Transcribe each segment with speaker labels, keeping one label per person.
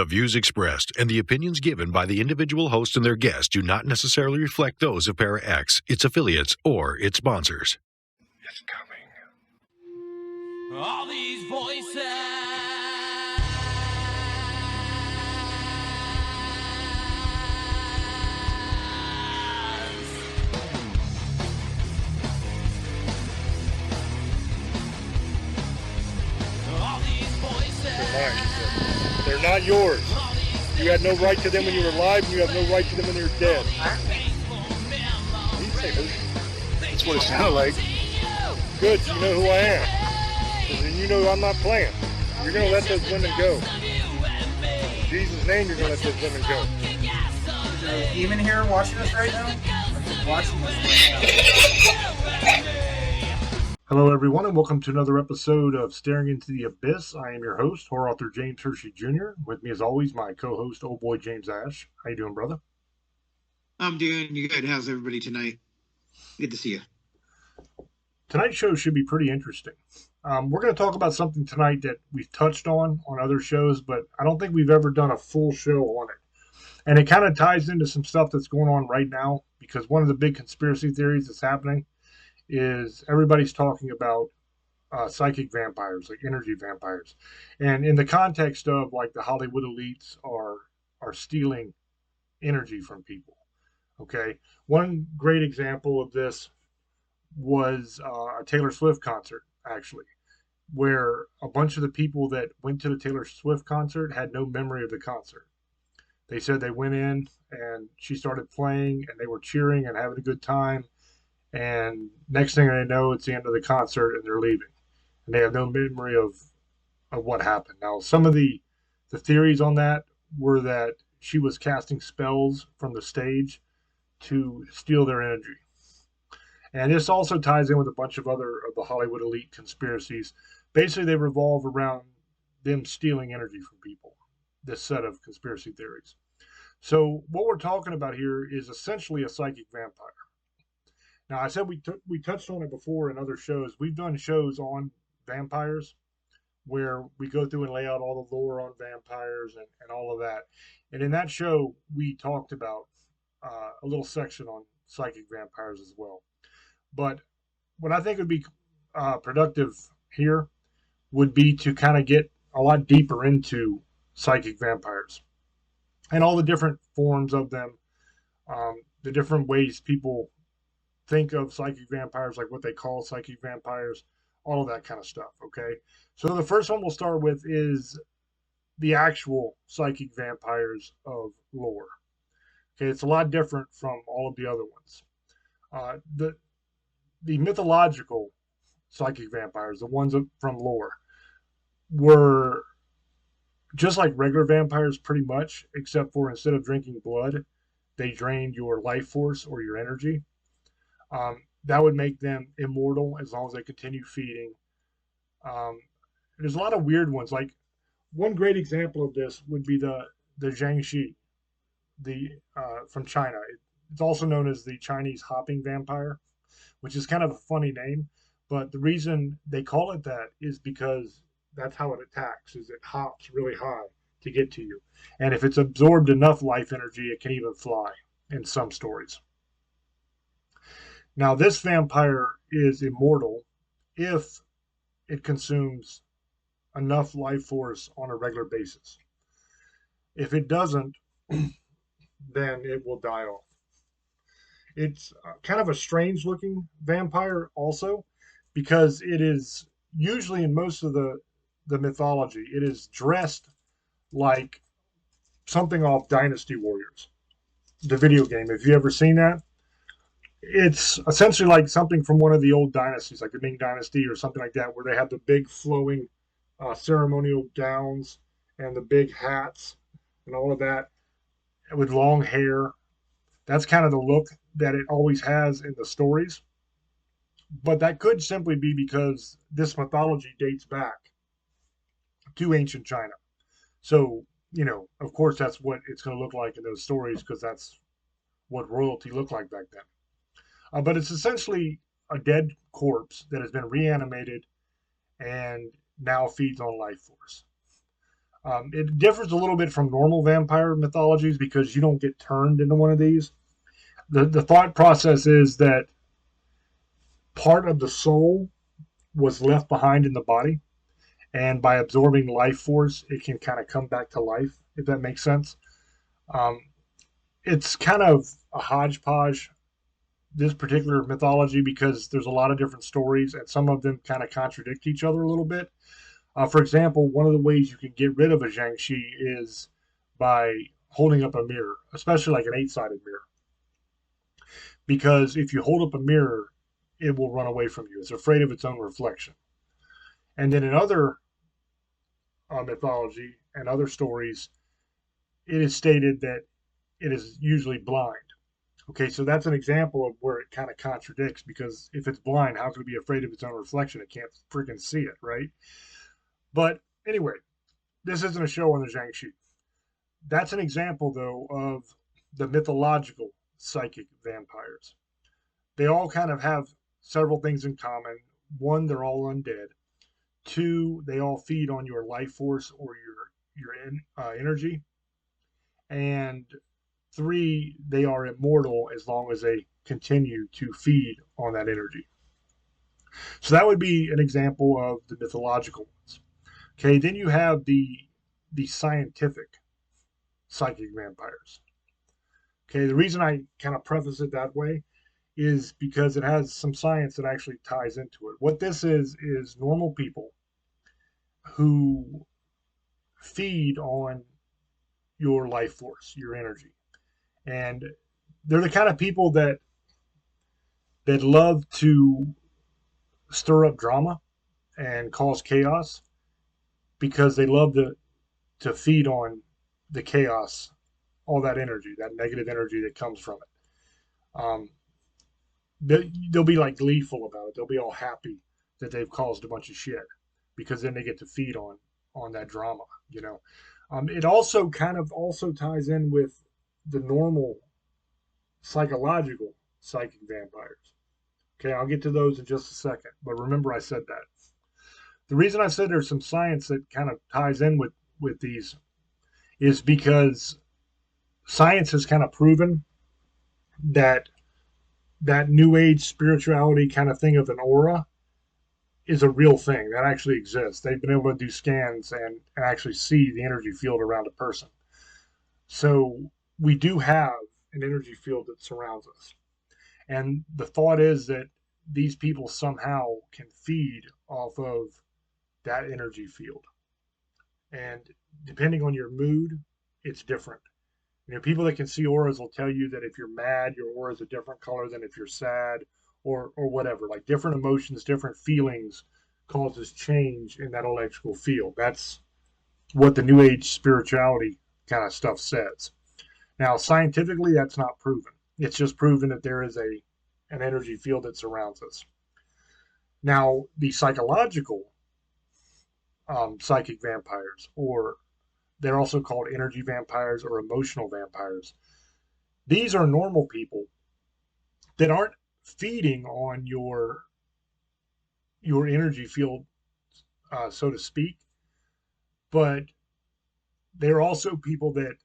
Speaker 1: The views expressed and the opinions given by the individual host and their guests do not necessarily reflect those of ParaX, its affiliates, or its sponsors.
Speaker 2: It's coming.
Speaker 3: All these voices. All these voices.
Speaker 2: They're mine. They're not yours. You had no right to them when you were alive, and you have no right to them when you're dead. You say Hershey. That's what it sounded like. Good, you know who I am. And you know I'm not playing. You're going to let those women go. In Jesus' name, you're going to let those women go.
Speaker 4: Is there a demon here watching us right now? Watching us right now.
Speaker 2: Hello, everyone, and welcome to another episode of Staring into the Abyss. I am your host, horror author James Hershey Jr. With me, as always, my co-host, old boy James Ash. How you doing, brother?
Speaker 5: I'm doing good. How's everybody tonight? Good to see you.
Speaker 2: Tonight's show should be pretty interesting. We're going to talk about something tonight that we've touched on other shows, but I don't think we've ever done a full show on it. And it kind of ties into some stuff that's going on right now, because one of the big conspiracy theories that's happening is everybody's talking about psychic vampires, like energy vampires. And in the context of like the Hollywood elites are stealing energy from people. Okay. One great example of this was a Taylor Swift concert, actually, where a bunch of the people that went to the Taylor Swift concert had no memory of the concert. They said they went in and she started playing and they were cheering and having a good time. And next thing they know, it's the end of the concert and they're leaving. And they have no memory of what happened. Now, some of the theories on that were that she was casting spells from the stage to steal their energy. And this also ties in with a bunch of other of the Hollywood elite conspiracies. Basically, they revolve around them stealing energy from people, this set of conspiracy theories. So what we're talking about here is essentially a psychic vampire. Now, I said we touched on it before in other shows. We've done shows on vampires where we go through and lay out all the lore on vampires and all of that. And in that show, we talked about a little section on psychic vampires as well. But what I think would be productive here would be to kind of get a lot deeper into psychic vampires and all the different forms of them, the different ways people think of psychic vampires, like what they call psychic vampires, all of that kind of stuff, okay? So the first one we'll start with is the actual psychic vampires of lore. Okay, it's a lot different from all of the other ones. The mythological psychic vampires, the ones from lore, were just like regular vampires pretty much, except for instead of drinking blood, they drained your life force or your energy. That would make them immortal as long as they continue feeding. There's a lot of weird ones. Like one great example of this would be the Jiangshi, from China. It's also known as the Chinese hopping vampire, which is kind of a funny name. But the reason they call it that is because that's how it attacks, is it hops really high to get to you. And if it's absorbed enough life energy, it can even fly in some stories. Now, this vampire is immortal if it consumes enough life force on a regular basis. If it doesn't, then it will die off. It's kind of a strange looking vampire also, because it is usually in most of the mythology, it is dressed like something off Dynasty Warriors, the video game. Have you ever seen that? It's essentially like something from one of the old dynasties, like the Ming Dynasty or something like that, where they have the big flowing ceremonial gowns and the big hats and all of that with long hair. That's kind of the look that it always has in the stories. But that could simply be because this mythology dates back to ancient China. So, of course, that's what it's going to look like in those stories, because that's what royalty looked like back then. But it's essentially a dead corpse that has been reanimated and now feeds on life force. It differs a little bit from normal vampire mythologies because you don't get turned into one of these. The thought process is that part of the soul was left behind in the body, and by absorbing life force, it can kind of come back to life, if that makes sense. Um, it's kind of a hodgepodge, this particular mythology, because there's a lot of different stories, and some of them kind of contradict each other a little bit. For example, one of the ways you can get rid of a Jiangshi is by holding up a mirror, especially like an 8-sided mirror. Because if you hold up a mirror, it will run away from you. It's afraid of its own reflection. And then in other mythology and other stories, it is stated that it is usually blind. Okay, so that's an example of where it kind of contradicts, because if it's blind, how can it be afraid of its own reflection? It can't freaking see it, right? But anyway, this isn't a show on the Jiangshi. That's an example, though, of the mythological psychic vampires. They all kind of have several things in common. One, they're all undead. Two, they all feed on your life force or your energy. And three, they are immortal as long as they continue to feed on that energy. So that would be an example of the mythological ones. Okay, then you have the scientific psychic vampires. Okay, the reason I kind of preface it that way is because it has some science that actually ties into it. What this is normal people who feed on your life force, your energy. And they're the kind of people that love to stir up drama and cause chaos because they love to feed on the chaos, all that energy, that negative energy that comes from it. They'll be like gleeful about it. They'll be all happy that they've caused a bunch of shit because then they get to feed on that drama. It also kind of also ties in with the normal psychological psychic vampires. Okay, I'll get to those in just a second. But remember, I said that. The reason I said there's some science that kind of ties in with these is because science has kind of proven that new age spirituality kind of thing of an aura is a real thing that actually exists. They've been able to do scans and actually see the energy field around a person. So we do have an energy field that surrounds us. And the thought is that these people somehow can feed off of that energy field. And depending on your mood, it's different. People that can see auras will tell you that if you're mad, your aura is a different color than if you're sad or whatever. Like different emotions, different feelings causes change in that electrical field. That's what the New Age spirituality kind of stuff says. Now, scientifically, that's not proven. It's just proven that there is an energy field that surrounds us. Now, the psychological psychic vampires, or they're also called energy vampires or emotional vampires. These are normal people that aren't feeding on your energy field, so to speak, but they're also people that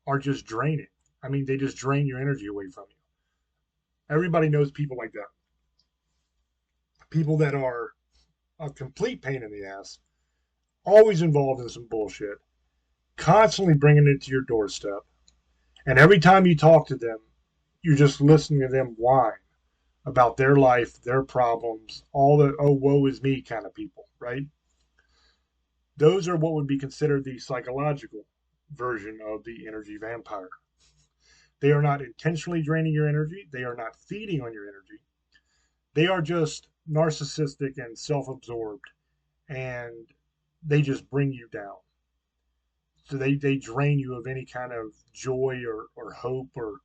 Speaker 2: are just draining. I mean, they just drain your energy away from you. Everybody knows people like that. People that are a complete pain in the ass, always involved in some bullshit, constantly bringing it to your doorstep. And every time you talk to them, you're just listening to them whine about their life, their problems, all the, oh, woe is me kind of people, right? Those are what would be considered the psychological version of the energy vampire. They are not intentionally draining your energy. They are not feeding on your energy. They are just narcissistic and self-absorbed, and they just bring you down. So they drain you of any kind of joy or hope or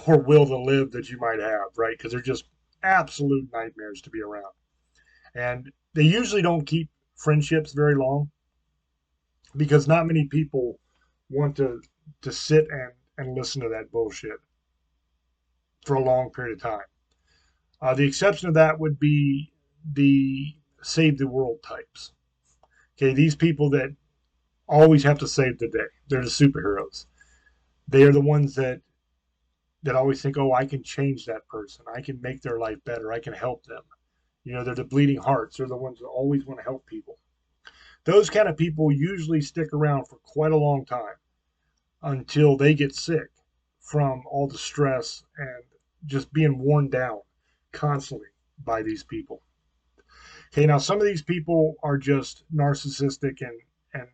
Speaker 2: will to live that you might have, right? Because they're just absolute nightmares to be around. And they usually don't keep friendships very long because not many people want to sit and listen to that bullshit for a long period of time. The exception of that would be the save the world types. Okay, these people that always have to save the day. They're the superheroes. They are the ones that always think, oh, I can change that person. I can make their life better. I can help them. They're the bleeding hearts. They're the ones that always want to help people. Those kind of people usually stick around for quite a long time until they get sick from all the stress and just being worn down constantly by these people. Okay, now some of these people are just narcissistic and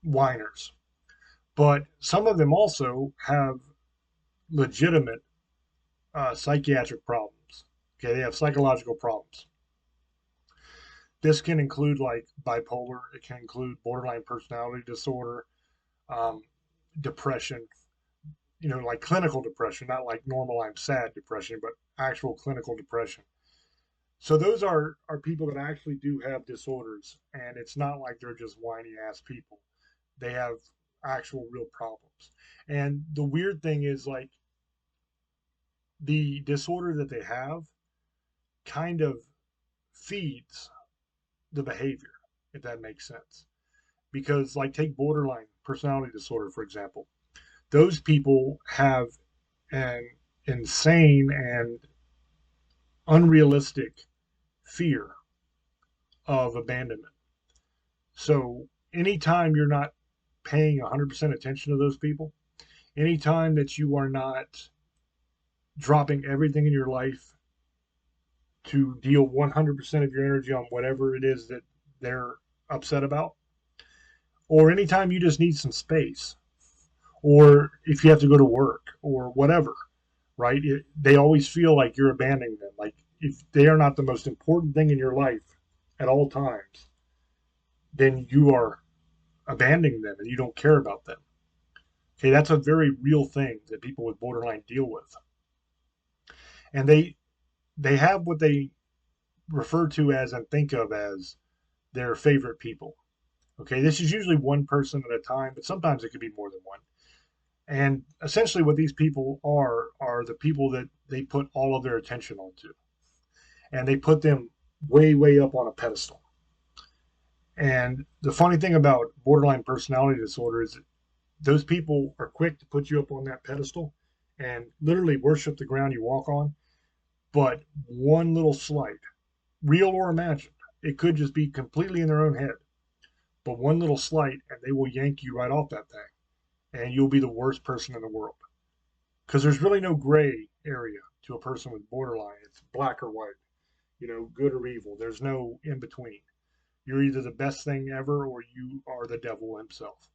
Speaker 2: whiners, but some of them also have legitimate psychiatric problems. Okay, they have psychological problems. This can include like bipolar. It can include borderline personality disorder, depression. Like clinical depression, not like normal I'm sad depression, but actual clinical depression. So those are people that actually do have disorders, and it's not like they're just whiny ass people. They have actual real problems. And the weird thing is like the disorder that they have kind of feeds the behavior, if that makes sense. Because like take borderline personality disorder, for example. Those people have an insane and unrealistic fear of abandonment. So anytime you're not paying 100% attention to those people, anytime that you are not dropping everything in your life to deal 100% of your energy on whatever it is that they're upset about, or anytime you just need some space, or if you have to go to work or whatever, right? They always feel like you're abandoning them. Like if they are not the most important thing in your life at all times, then you are abandoning them and you don't care about them. Okay, that's a very real thing that people with borderline deal with. And they have what they refer to as and think of as their favorite people. Okay, this is usually one person at a time, but sometimes it could be more than one. And essentially what these people are the people that they put all of their attention onto. And they put them way, way up on a pedestal. And the funny thing about borderline personality disorder is that those people are quick to put you up on that pedestal and literally worship the ground you walk on. But one little slight, real or imagined, it could just be completely in their own head. But one little slight, and they will yank you right off that thing. And you'll be the worst person in the world. Because there's really no gray area to a person with borderline. It's black or white, good or evil. There's no in between. You're either the best thing ever or you are the devil himself.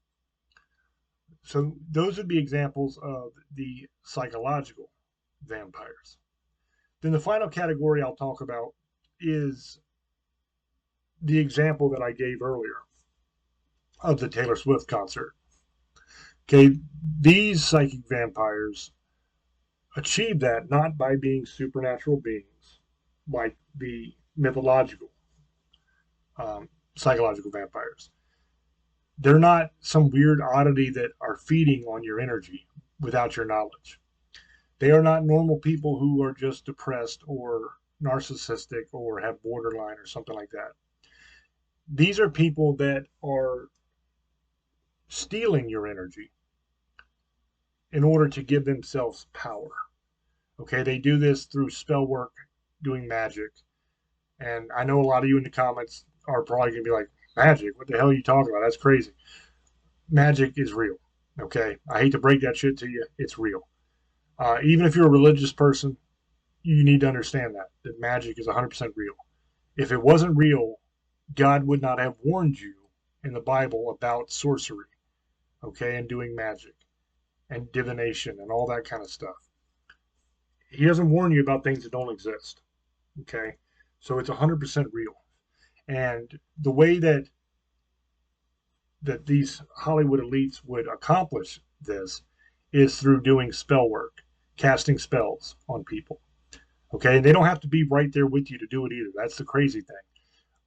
Speaker 2: So those would be examples of the psychological vampires. Then the final category I'll talk about is the example that I gave earlier of the Taylor Swift concert. Okay, these psychic vampires achieve that not by being supernatural beings like the mythological psychological vampires. They're not some weird oddity that are feeding on your energy without your knowledge. They are not normal people who are just depressed or narcissistic or have borderline or something like that. These are people that are stealing your energy in order to give themselves power. Okay, they do this through spell work, doing magic. And I know a lot of you in the comments are probably going to be like, magic? What the hell are you talking about? That's crazy. Magic is real. Okay, I hate to break that shit to you. It's real. Even if you're a religious person, you need to understand that magic is 100% real. If it wasn't real, God would not have warned you in the Bible about sorcery, okay, and doing magic and divination and all that kind of stuff. He doesn't warn you about things that don't exist, okay? So it's 100% real. And the way that these Hollywood elites would accomplish this is through doing spell work, casting spells on people. Okay, and they don't have to be right there with you to do it either. That's the crazy thing.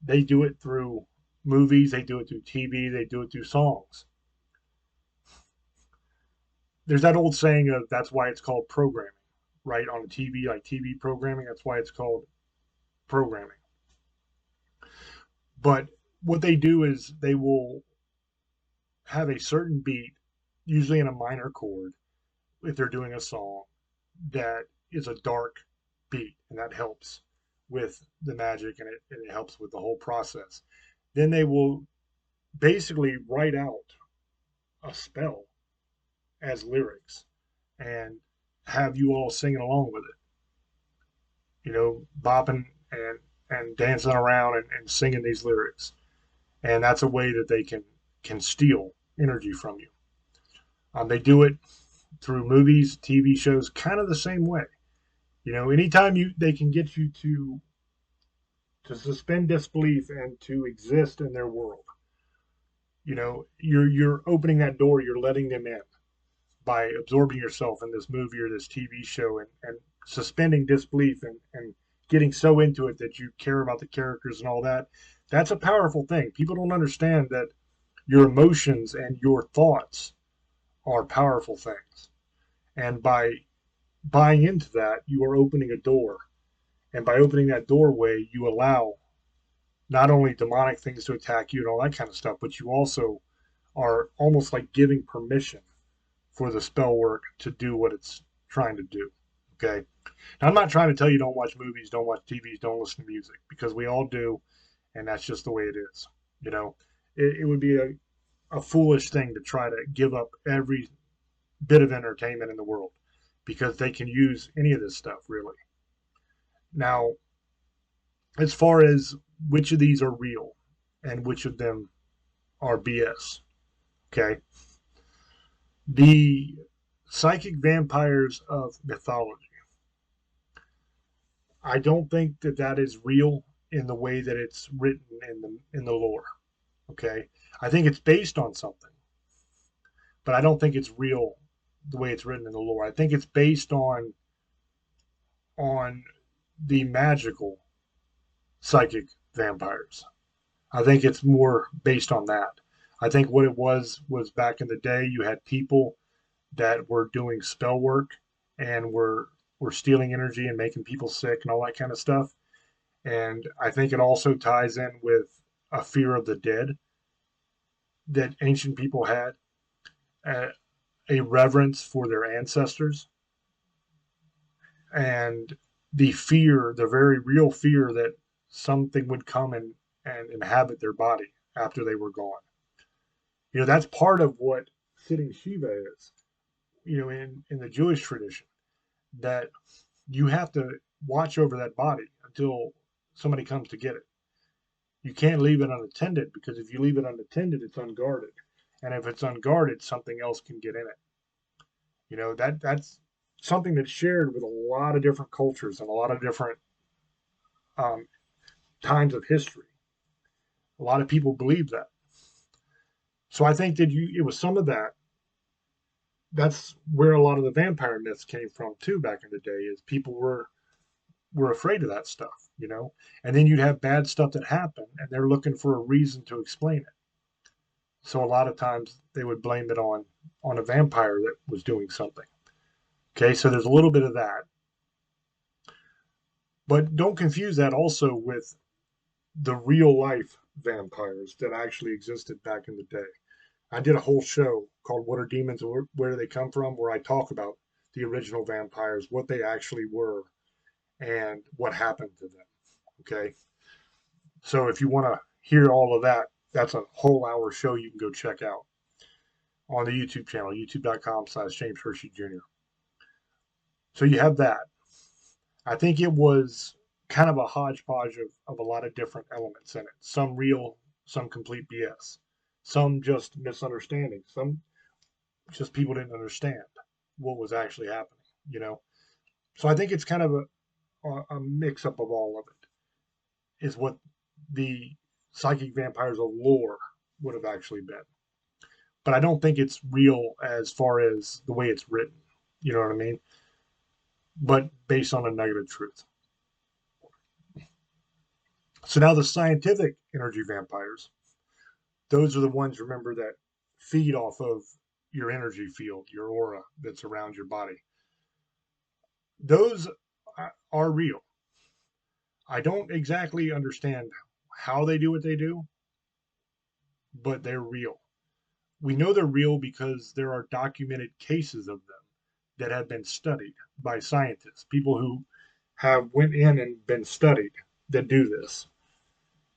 Speaker 2: They do it through movies, they do it through TV, they do it through songs. There's that old saying of that's why it's called programming, right? On the TV, like TV programming, that's why it's called programming. But what they do is they will have a certain beat, usually in a minor chord, if they're doing a song that is a dark beat, and that helps with the magic, and it helps with the whole process. Then they will basically write out a spell as lyrics and have you all singing along with it, bopping and dancing around and singing these lyrics. And that's a way that they can steal energy from you. They do it through movies, TV shows, kind of the same way. Anytime they can get you to suspend disbelief and to exist in their world. You're opening that door, you're letting them in by absorbing yourself in this movie or this TV show, and suspending disbelief and getting so into it that you care about the characters and all that. That's a powerful thing. People don't understand that your emotions and your thoughts are powerful things. And by buying into that, you are opening a door. And by opening that doorway, you allow not only demonic things to attack you and all that kind of stuff, but you also are almost like giving permission for the spell work to do what it's trying to do. Okay. Now, I'm not trying to tell you don't watch movies, don't watch TVs, don't listen to music, because we all do, and that's just the way it is. It would be a foolish thing to try to give up every bit of entertainment in the world, because they can use any of this stuff, really. Now, as far as which of these are real and which of them are BS, okay? The psychic vampires of mythology, I don't think that is real in the way that it's written in the lore, okay? I think it's based on something, but I don't think it's real the way it's written in the lore. I think it's based on the magical psychic vampires. I think it's more based on that. I think what it was back in the day, you had people that were doing spell work and were stealing energy and making people sick and all that kind of stuff. And I think it also ties in with a fear of the dead that ancient people had, a reverence for their ancestors, and the fear, the very real fear that something would come and inhabit their body after they were gone. That's part of what sitting Shiva is, in the Jewish tradition, that you have to watch over that body until somebody comes to get it. You can't leave it unattended, because if you leave it unattended, it's unguarded. And if it's unguarded, something else can get in it. That's something that's shared with a lot of different cultures and a lot of different times of history. A lot of people believe that. So I think that it was some of that. That's where a lot of the vampire myths came from too back in the day, is people were afraid of that stuff, and then you'd have bad stuff that happened and they're looking for a reason to explain it. So a lot of times they would blame it on a vampire that was doing something. Okay, so there's a little bit of that. But don't confuse that also with the real life vampires that actually existed back in the day. I did a whole show called What Are Demons and Where Do They Come From, where I talk about the original vampires, what they actually were, and what happened to them. Okay. So if you want to hear all of that, that's a whole hour show you can go check out on the YouTube channel, youtube.com/James Hershey Jr. So you have that. I think it was kind of a hodgepodge of a lot of different elements in it. Some real, some complete BS. Some just misunderstanding. Some just people didn't understand what was actually happening, So I think it's kind of a mix-up of all of it, is what the psychic vampires of lore would have actually been. But I don't think it's real as far as the way it's written. You know what I mean? But based on a negative truth. So now the scientific energy vampires, those are the ones, remember, that feed off of your energy field, your aura that's around your body. Those are real. I don't exactly understand how they do what they do, but they're real. We know they're real because there are documented cases of them that have been studied by scientists, people who have went in and been studied that do this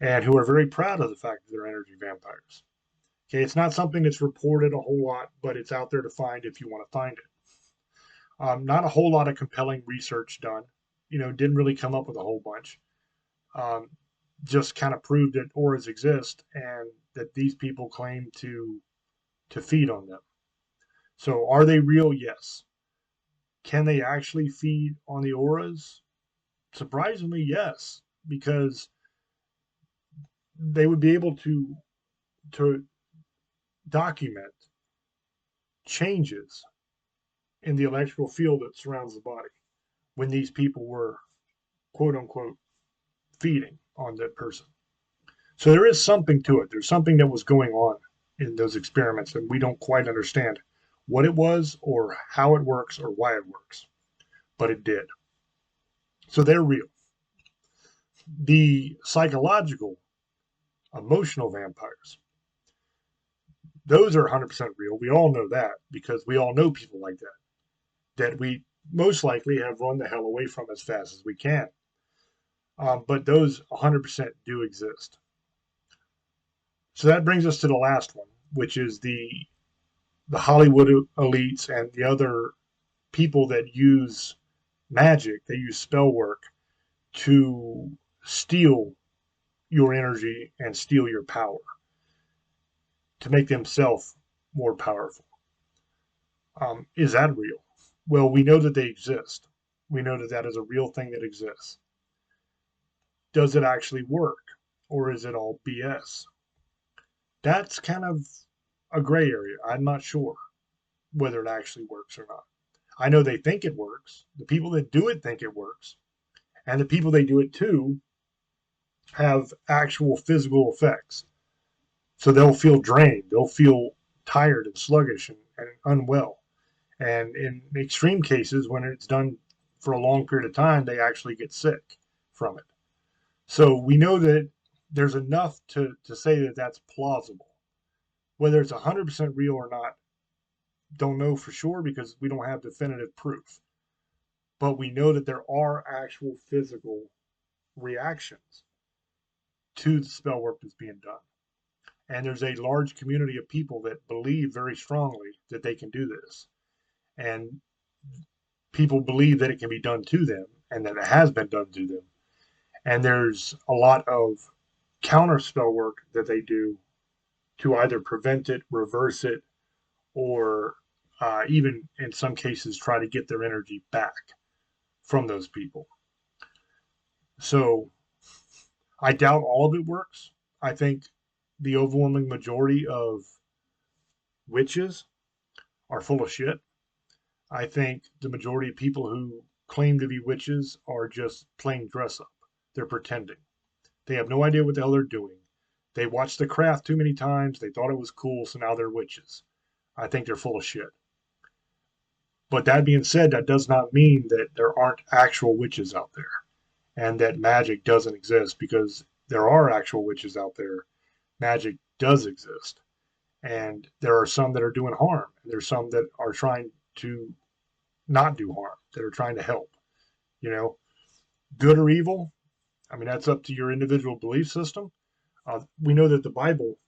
Speaker 2: and who are very proud of the fact that they're energy vampires. Okay, it's not something that's reported a whole lot, but it's out there to find if you want to find it. Not a whole lot of compelling research done. Didn't really come up with a whole bunch. Um, just kind of proved that auras exist and that these people claim to feed on them. So are they real? Yes. Can they actually feed on the auras? Surprisingly, yes, because they would be able to document changes in the electrical field that surrounds the body when these people were quote unquote feeding on that person. So there is something to it. There's something that was going on in those experiments, and we don't quite understand what it was or how it works or why it works, but it did. So they're real. The psychological, emotional vampires, those are 100% real. We all know that because we all know people like that we most likely have run the hell away from as fast as we can. But those 100% do exist. So that brings us to the last one, which is the Hollywood elites and the other people that use magic, they use spell work to steal your energy and steal your power to make themselves more powerful. Is that real? Well, we know that they exist. We know that that is a real thing that exists. Does it actually work? Or is it all BS? That's kind of a gray area. I'm not sure whether it actually works or not. I know they think it works. The people that do it think it works. And the people they do it to have actual physical effects. So they'll feel drained. They'll feel tired and sluggish and unwell. And in extreme cases, when it's done for a long period of time, they actually get sick from it. So we know that there's enough to say that that's plausible. Whether it's 100% real or not, don't know for sure because we don't have definitive proof. But we know that there are actual physical reactions to the spell work that's being done. And there's a large community of people that believe very strongly that they can do this. And people believe that it can be done to them and that it has been done to them. And there's a lot of counter spell work that they do to either prevent it, reverse it, or even in some cases try to get their energy back from those people. So I doubt all of it works. I think the overwhelming majority of witches are full of shit. I think the majority of people who claim to be witches are just plain dress up. They're pretending. They have no idea what the hell they're doing. They watched The Craft too many times. They thought it was cool, so now they're witches. I think they're full of shit. But that being said, that does not mean that there aren't actual witches out there and that magic doesn't exist, because there are actual witches out there. Magic does exist. And there are some that are doing harm. There's some that are trying to not do harm, that are trying to help. Good or evil, I mean, that's up to your individual belief system. We know that the Bible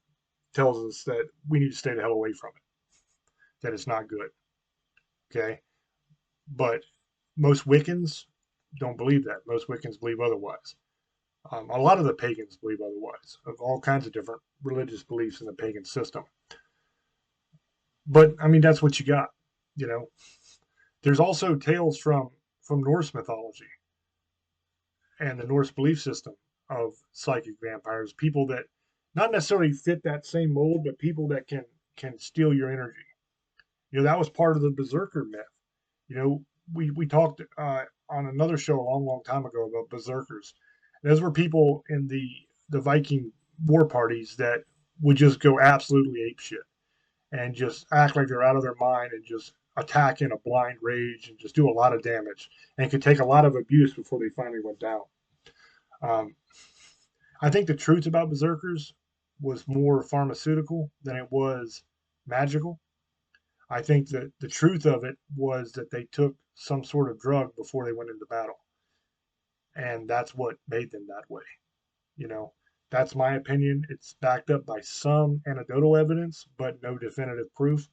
Speaker 2: tells us that we need to stay the hell away from it, that it's not good. Okay? But most Wiccans don't believe that. Most Wiccans believe otherwise. A lot of the pagans believe otherwise, of all kinds of different religious beliefs in the pagan system. But, I mean, that's what you got, There's also tales from Norse mythology and the Norse belief system of psychic vampires, people that not necessarily fit that same mold, but people that can steal your energy. That was part of the berserker myth. We talked on another show a long time ago about berserkers. Those were people in the Viking war parties that would just go absolutely apeshit and just act like they're out of their mind and just attack in a blind rage and just do a lot of damage and could take a lot of abuse before they finally went down. I think the truth about berserkers was more pharmaceutical than it was magical. I think that the truth of it was that they took some sort of drug before they went into battle, and that's what made them that way. You know, that's my opinion. It's backed up by some anecdotal evidence, but no definitive proof.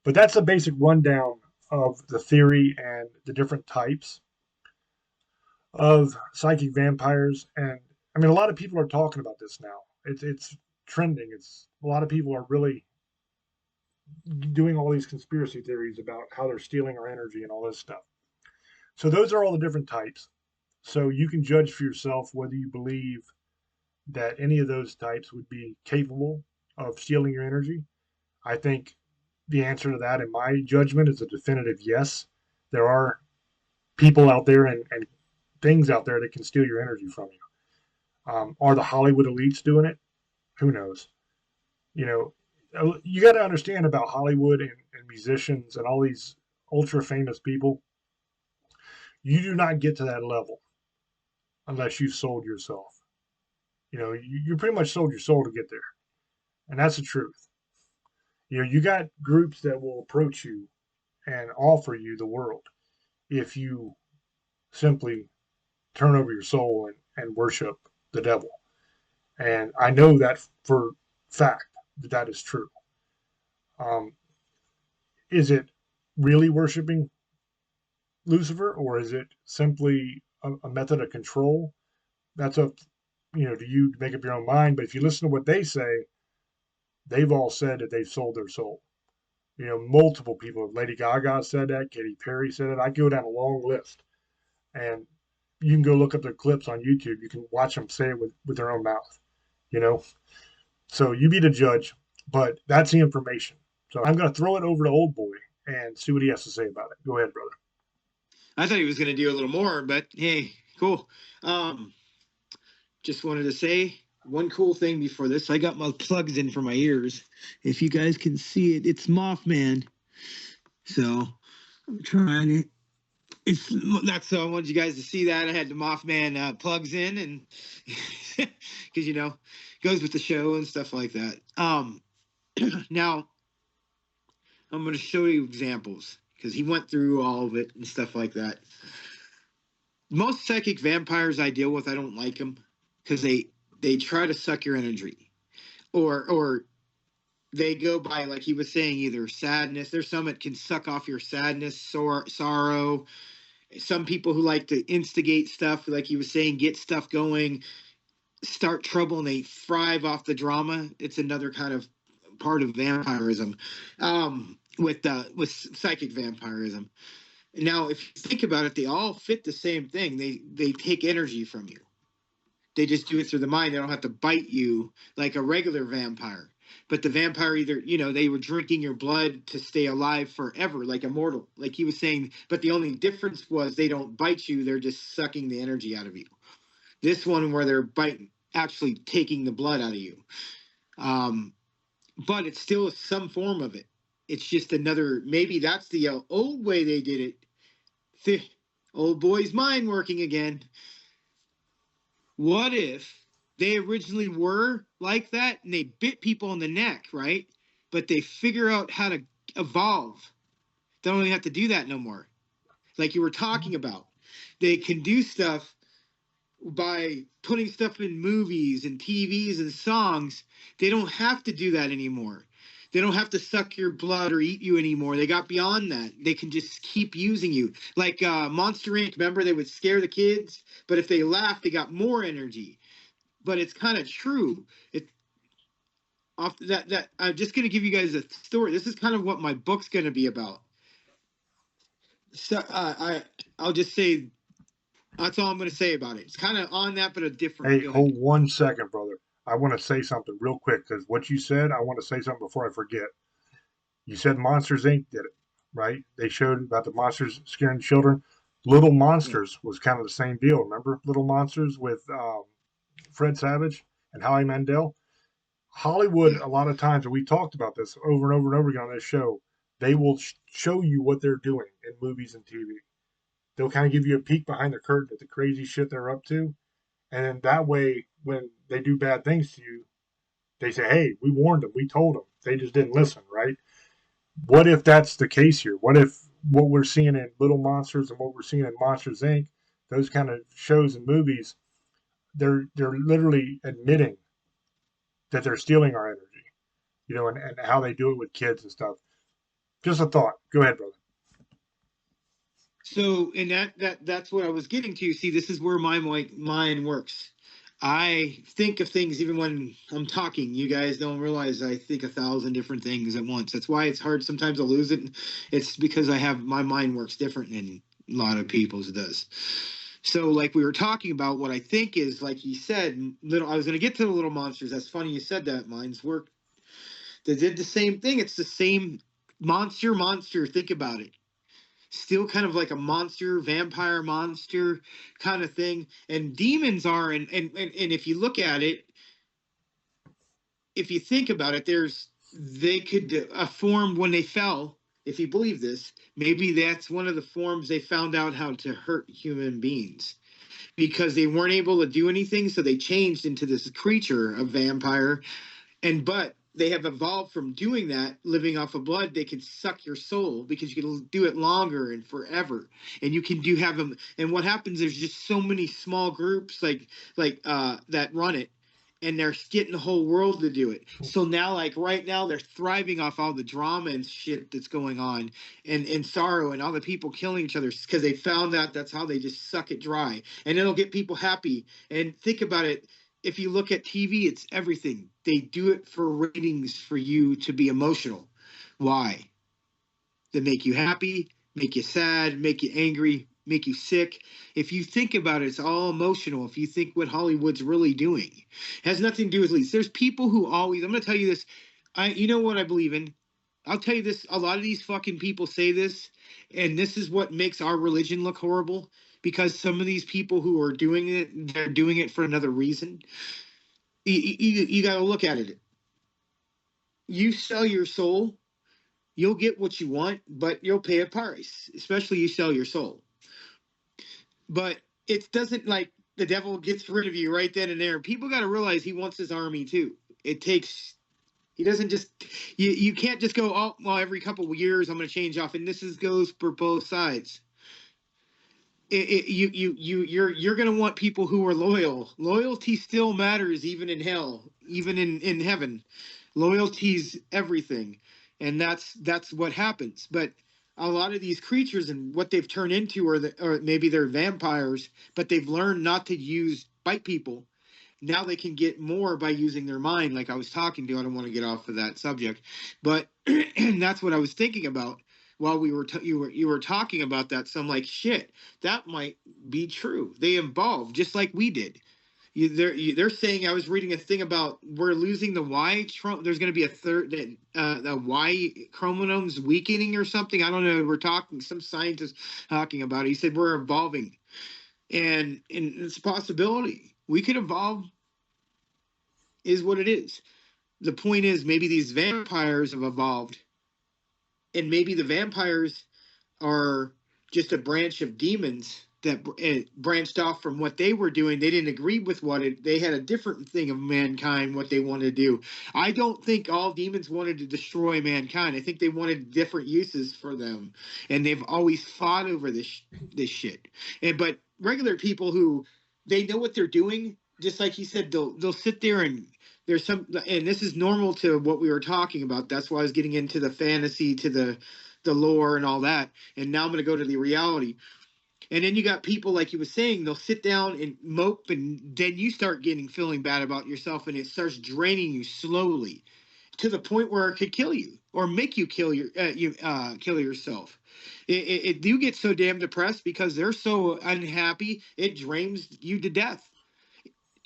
Speaker 2: But that's a basic rundown of the theory and the different types of psychic vampires. And I mean, a lot of people are talking about this now. It's trending. It's a lot of people are really doing all these conspiracy theories about how they're stealing our energy and all this stuff. So those are all the different types. So you can judge for yourself whether you believe that any of those types would be capable of stealing your energy. I think the answer to that, in my judgment, is a definitive yes. There are people out there and things out there that can steal your energy from you. Are the Hollywood elites doing it? Who knows? You know, you got to understand about Hollywood and musicians and all these ultra famous people. You do not get to that level unless you've sold yourself. You know, you pretty much sold your soul to get there, and that's the truth. You know, you got groups that will approach you and offer you the world if you simply turn over your soul and worship the devil. And I know that for fact that that is true. Um, is it really worshiping Lucifer, or is it simply a method of control? That's up, to you to make up your own mind. But if you listen to what they say, they've all said that they've sold their soul. You know, multiple people. Lady Gaga said that. Katy Perry said it. I go down a long list, and you can go look up their clips on YouTube. You can watch them say it with their own mouth. You know, so you be the judge. But that's the information. So I'm going to throw it over to Old Boy and see what he has to say about it. Go ahead, brother.
Speaker 5: I thought he was going to do a little more, but hey, cool. Just wanted to say one cool thing before this. I got my plugs in for my ears. If you guys can see it, it's Mothman. So I'm trying to. That's so I wanted you guys to see that. I had the Mothman plugs in, and because it goes with the show and stuff like that. Now I'm going to show you examples because he went through all of it and stuff like that. Most psychic vampires I deal with, I don't like them because they try to suck your energy, or they go by, like he was saying, either sadness. There's some that can suck off your sadness, sorrow. Some people who like to instigate stuff, like he was saying, get stuff going, start trouble, and they thrive off the drama. It's another kind of part of vampirism, with psychic vampirism. Now, if you think about it, they all fit the same thing. They take energy from you. They just do it through the mind. They don't have to bite you like a regular vampire. But the vampire either, they were drinking your blood to stay alive forever, like immortal, like he was saying. But the only difference was they don't bite you. They're just sucking the energy out of you. This one where they're biting, actually taking the blood out of you. But it's still some form of it. It's just another, maybe that's the old way they did it. The old boy's mind working again. What if they originally were like that and they bit people in the neck, right? But they figure out how to evolve. They don't even have to do that no more. Like you were talking about. They can do stuff by putting stuff in movies and TVs and songs. They don't have to do that anymore. They don't have to suck your blood or eat you anymore. They got beyond that. They can just keep using you. Like Monster Inc. Remember, they would scare the kids, but if they laughed, they got more energy. But it's kind of true. That I'm just going to give you guys a story. This is kind of what my book's going to be about. So I'll just say that's all I'm going to say about it. It's kind of on that, but a different.
Speaker 2: Hey, hold 1 second, brother. I want to say something real quick because what you said, I want to say something before I forget. You said Monsters Inc. did it, right? They showed about the monsters scaring children. Little Monsters was kind of the same deal. Remember Little Monsters with Fred Savage and Howie Mandel? Hollywood, a lot of times, and we talked about this over and over and over again on this show, they will show you what they're doing in movies and TV. They'll kind of give you a peek behind the curtain at the crazy shit they're up to. And then that way, when they do bad things to you, They say, hey, we warned them, we told them, they just didn't listen, right? What if that's the case here? What if what we're seeing in Little Monsters and what we're seeing in Monsters Inc., those kind of shows and movies, they're literally admitting that they're stealing our energy, and how they do it with kids and stuff. Just a thought. Go ahead, brother.
Speaker 5: So, and that's what I was getting to. See, this is where my mind works. I think of things even when I'm talking. You guys don't realize I think 1,000 different things at once. That's why it's hard sometimes to lose it. It's because my mind works different than a lot of people's does. So, like we were talking about, what I think is, like you said, I was going to get to the little monsters. That's funny you said that. Mine's work. They did the same thing. It's the same monster. Think about it. Still kind of like a monster, vampire monster kind of thing. And demons are, and if you look at it, if you think about it, they could form when they fell. If you believe this, maybe that's one of the forms they found out how to hurt human beings, because they weren't able to do anything, so they changed into this creature, a vampire. But they have evolved from doing that, living off of blood. They can suck your soul because you can do it longer and forever. And you can have them. And what happens, there's just so many small groups that run it, and they're getting the whole world to do it. So now, like right now, they're thriving off all the drama and shit that's going on, and sorrow, and all the people killing each other, because they found out that's how they just suck it dry. And it'll get people happy. And think about it. If you look at TV, it's everything. They do it for ratings, for you to be emotional. Why? They make you happy, make you sad, make you angry, make you sick. If you think about it, it's all emotional. If you think what Hollywood's really doing, it has nothing to do with lease. There's people who always, I'm going to tell you this. You know what I believe in? I'll tell you this. A lot of these fucking people say this, and this is what makes our religion look horrible. Because some of these people who are doing it, they're doing it for another reason. You got to look at it. You sell your soul, you'll get what you want, but you'll pay a price, especially you sell your soul. But it doesn't, like, the devil gets rid of you right then and there. People got to realize he wants his army too. He doesn't just, you can't just go, oh, well, every couple of years I'm going to change off. And goes for both sides. You're going to want people who are loyal. Loyalty still matters, even in hell, even in heaven. Loyalty's everything, and that's what happens. But a lot of these creatures and what they've turned into, or maybe they're vampires, but they've learned not to bite people. Now they can get more by using their mind, like I was talking to. I don't want to get off of that subject, but and that's what I was thinking about while you were talking about that. So I'm like, shit, that might be true. They evolved just like we did. They're saying, I was reading a thing about we're losing the Y. There's going to be a third, the Y chromosomes weakening or something. I don't know. Some scientist talking about it. He said we're evolving, and it's a possibility we could evolve. Is what it is. The point is, maybe these vampires have evolved. And maybe the vampires are just a branch of demons that branched off from what they were doing. They didn't agree with they had a different thing of mankind, what they wanted to do. I don't think all demons wanted to destroy mankind. I think they wanted different uses for them. And they've always fought over this shit. But regular people who, they know what they're doing, just like he said, they'll sit there and and this is normal to what we were talking about. That's why I was getting into the fantasy, to the lore and all that. And now I'm going to go to the reality. And then you got people, like you were saying, they'll sit down and mope, and then you start feeling bad about yourself, and it starts draining you slowly to the point where it could kill you or make you kill yourself. You get so damn depressed because they're so unhappy, it drains you to death.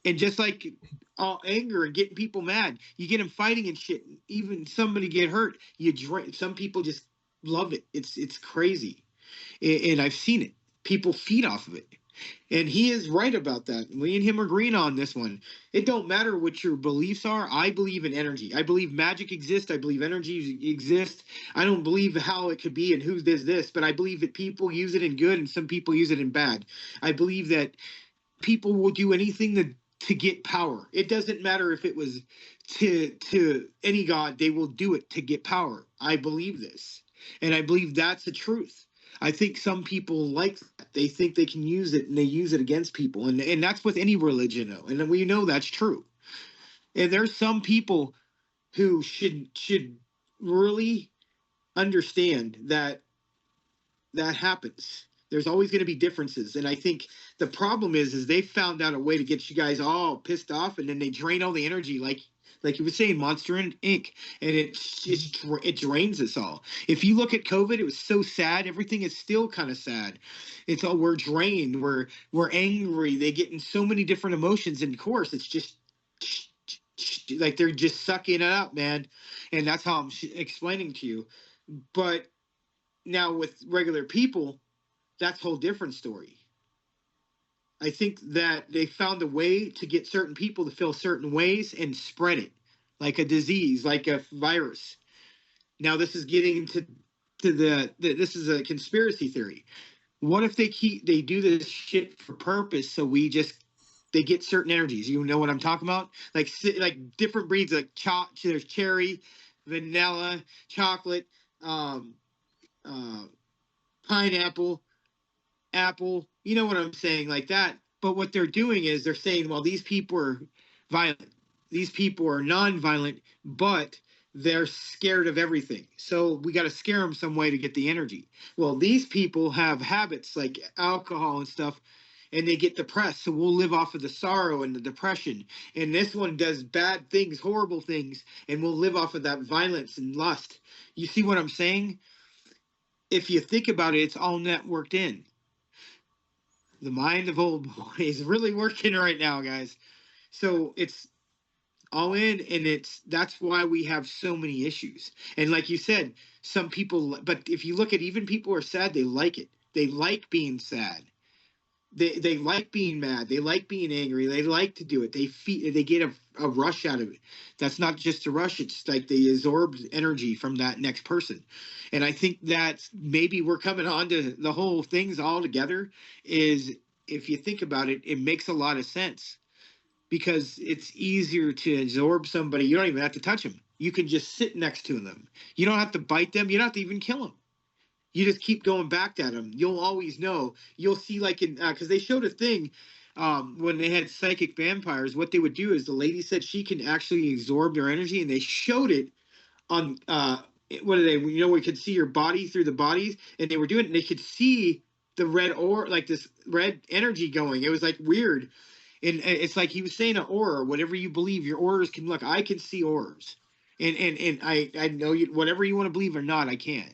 Speaker 5: And just like all anger and getting people mad, you get them fighting and shit. Even somebody get hurt, some people just love it. It's crazy, and I've seen it. People feed off of it, and he is right about that. Me and him are agreeing on this one. It don't matter what your beliefs are. I believe in energy. I believe magic exists. I believe energy exists. I don't believe how it could be and who does this, but I believe that people use it in good and some people use it in bad. I believe that people will do anything to get power. It doesn't matter if it was to any god, they will do it to get power. I believe this, and I believe that's the truth. I think some people like that. They think they can use it, and they use it against people, and that's with any religion, though, and we know that's true. And there's some people who should really understand that that happens. There's always going to be differences, and I think the problem is they found out a way to get you guys all pissed off, and then they drain all the energy, like you were saying, Monster Inc. And it drains us all. If you look at COVID, it was so sad. Everything is still kind of sad. It's all, we're drained. We're angry. They get in so many different emotions, and of course, it's just like they're just sucking it up, man. And that's how I'm explaining to you. But now with regular people, that's a whole different story. I think that they found a way to get certain people to feel certain ways and spread it like a disease, like a virus. Now this is getting into this is a conspiracy theory. What if they do this shit for purpose? So they get certain energies. You know what I'm talking about? Like different breeds, like there's cherry, vanilla, chocolate, pineapple, apple. You know what I'm saying, like that. But what they're doing is they're saying, well, these people are violent. These people are non-violent, but they're scared of everything. So we got to scare them some way to get the energy. Well, these people have habits like alcohol and stuff, and they get depressed. So we'll live off of the sorrow and the depression. And this one does bad things, horrible things, and we'll live off of that violence and lust. You see what I'm saying? If you think about it, it's all networked in. The mind of old boy is really working right now, guys. So it's all in, and that's why we have so many issues. And like you said, some people, but if you look at even people who are sad, they like it. They like being sad. They like being mad. They like being angry. They like to do it. They get a rush out of it. That's not just a rush. It's like they absorb energy from that next person. And I think that maybe we're coming on to the whole things all together is, if you think about it, it makes a lot of sense because it's easier to absorb somebody. You don't even have to touch them. You can just sit next to them. You don't have to bite them. You don't have to even kill them. You just keep going back at them. You'll always know. You'll see, like in because they showed a thing when they had psychic vampires. What they would do is the lady said she can actually absorb their energy, and they showed it on what are they? You know, we could see your body through the bodies, and they were doing it. And they could see the red aura, like this red energy going. It was like weird, and it's like he was saying an aura. Whatever you believe, your auras can look. I can see auras, and I know you. Whatever you want to believe or not, I can.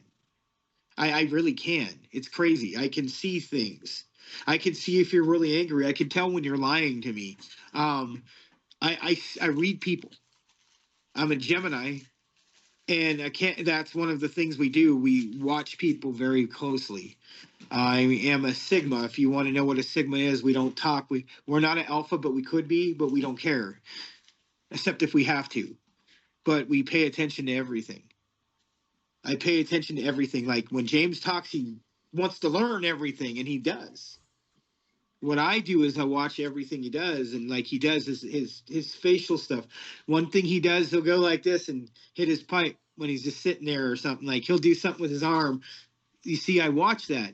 Speaker 5: I really can. It's crazy. I can see things. I can see if you're really angry. I can tell when you're lying to me. I read people. I'm a Gemini, and I can't. That's one of the things we do. We watch people very closely. I am a Sigma. If you want to know what a Sigma is, we don't talk. We're not an Alpha, but we could be. But we don't care, except if we have to. But we pay attention to everything. I pay attention to everything. Like when James talks, he wants to learn everything, and he does. What I do is I watch everything he does, and like he does his facial stuff. One thing he does, he'll go like this and hit his pipe when he's just sitting there or something. Like he'll do something with his arm. You see, I watch that.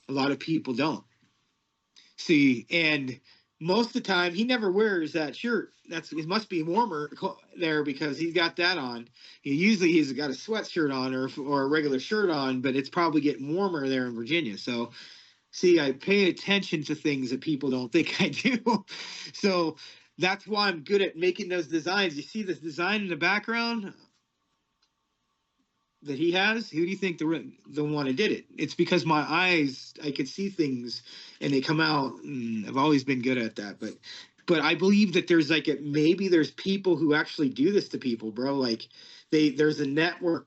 Speaker 5: A lot of people don't. See, and most of the time he never wears that shirt. It must be warmer there because he's got that on. He's got a sweatshirt on or a regular shirt on, but it's probably getting warmer there in Virginia. So, see, I pay attention to things that people don't think I do. So that's why I'm good at making those designs. You see this design in the background that he has? Who do you think the one that did it? It's because my eyes, I can see things and they come out. I've always been good at that, but I believe that there's maybe there's people who actually do this to people, bro. Like there's a network,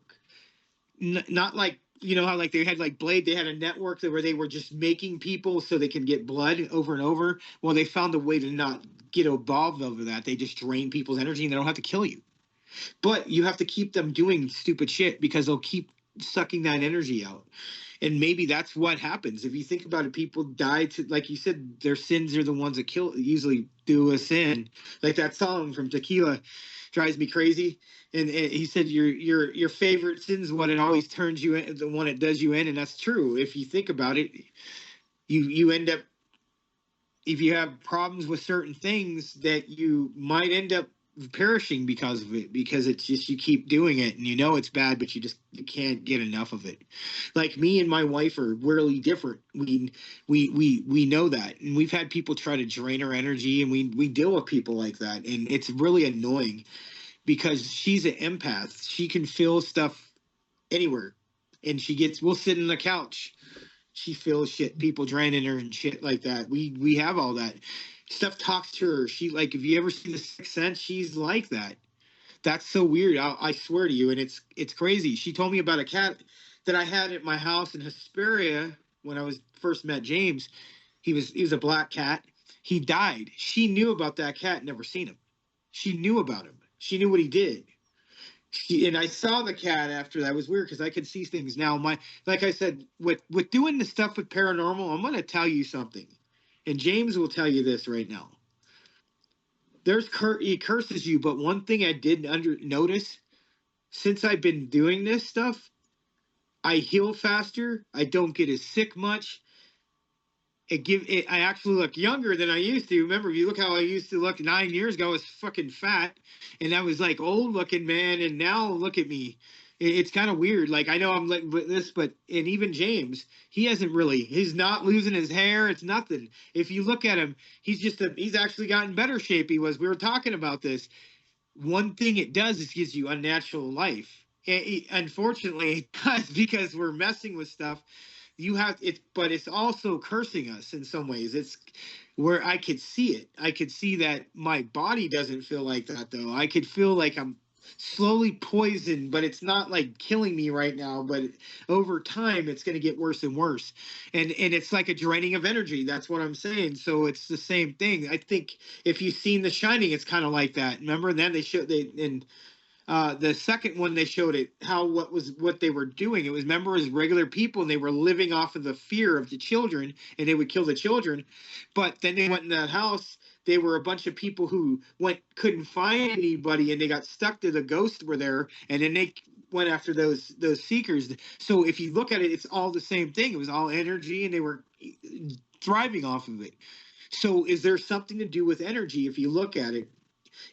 Speaker 5: not like, you know how like they had like Blade, they had a network where they were just making people so they can get blood over and over. Well, they found a way to not get involved over that. They just drain people's energy and they don't have to kill you. But you have to keep them doing stupid shit because they'll keep sucking that energy out. And maybe that's what happens. If you think about it, people die to, like you said, their sins are the ones that usually do a sin. Like that song from Tequila drives me crazy. And he said your favorite sin is what it always turns you in, the one it does you in. And that's true. If you think about it, you end up, if you have problems with certain things, that you might end up perishing because of it, because it's just, you keep doing it and it's bad, but you can't get enough of it. Like me and my wife are really different. We know that, and we've had people try to drain our energy, and we deal with people like that, and it's really annoying because she's an empath. She can feel stuff anywhere, and we'll sit on the couch, she feels shit, people draining her and shit like that. We have all that stuff, talks to her. She, like, if you ever see The Sixth Sense, she's like that. That's so weird. I swear to you, and it's crazy. She told me about a cat that I had at my house in Hesperia when I was first met James. He was a black cat. He died. She knew about that cat, never seen him. She knew about him. She knew what he did. And I saw the cat after that. It was weird because I could see things now. Like I said, with doing the stuff with paranormal, I'm going to tell you something, and James will tell you this right now. He curses you, but one thing I did notice since I've been doing this stuff, I heal faster. I don't get as sick much. I actually look younger than I used to. Remember, if you look how I used to look 9 years ago, I was fucking fat, and I was like old looking, man. And now look at me. It's kind of weird. Like, I know I'm like this, and even James, he's not losing his hair. It's nothing. If you look at him, he's actually gotten better shape. We were talking about this. One thing it does is gives you unnatural life. Unfortunately, it does, because we're messing with stuff. But it's also cursing us in some ways. It's where I could see it. I could see that my body doesn't feel like that, though. I could feel like I'm slowly poisoned, but it's not like killing me right now. But over time, it's going to get worse and worse. And it's like a draining of energy. That's what I'm saying. So it's the same thing. I think if you've seen The Shining, it's kind of like that. Remember? And then the second one, they showed it, what they were doing. It was, remember, as regular people, and they were living off of the fear of the children, and they would kill the children. But then they went in that house. They were a bunch of people who couldn't find anybody, and they got stuck to the ghosts were there, and then they went after those seekers. So if you look at it, it's all the same thing. It was all energy, and they were thriving off of it. So is there something to do with energy? If you look at it,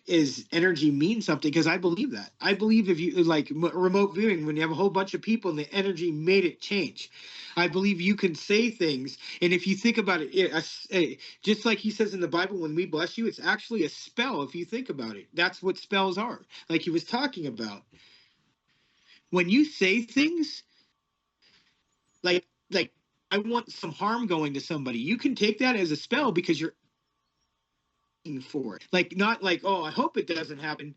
Speaker 5: is energy mean something? Because I believe that. I believe if you, like remote viewing, when you have a whole bunch of people and the energy made it change. I believe you can say things, and if you think about it, just like he says in the Bible, when we bless you, it's actually a spell. If you think about it, that's what spells are. Like he was talking about. When you say things like I want some harm going to somebody, you can take that as a spell because you're for it. Like, not like, oh, I hope it doesn't happen,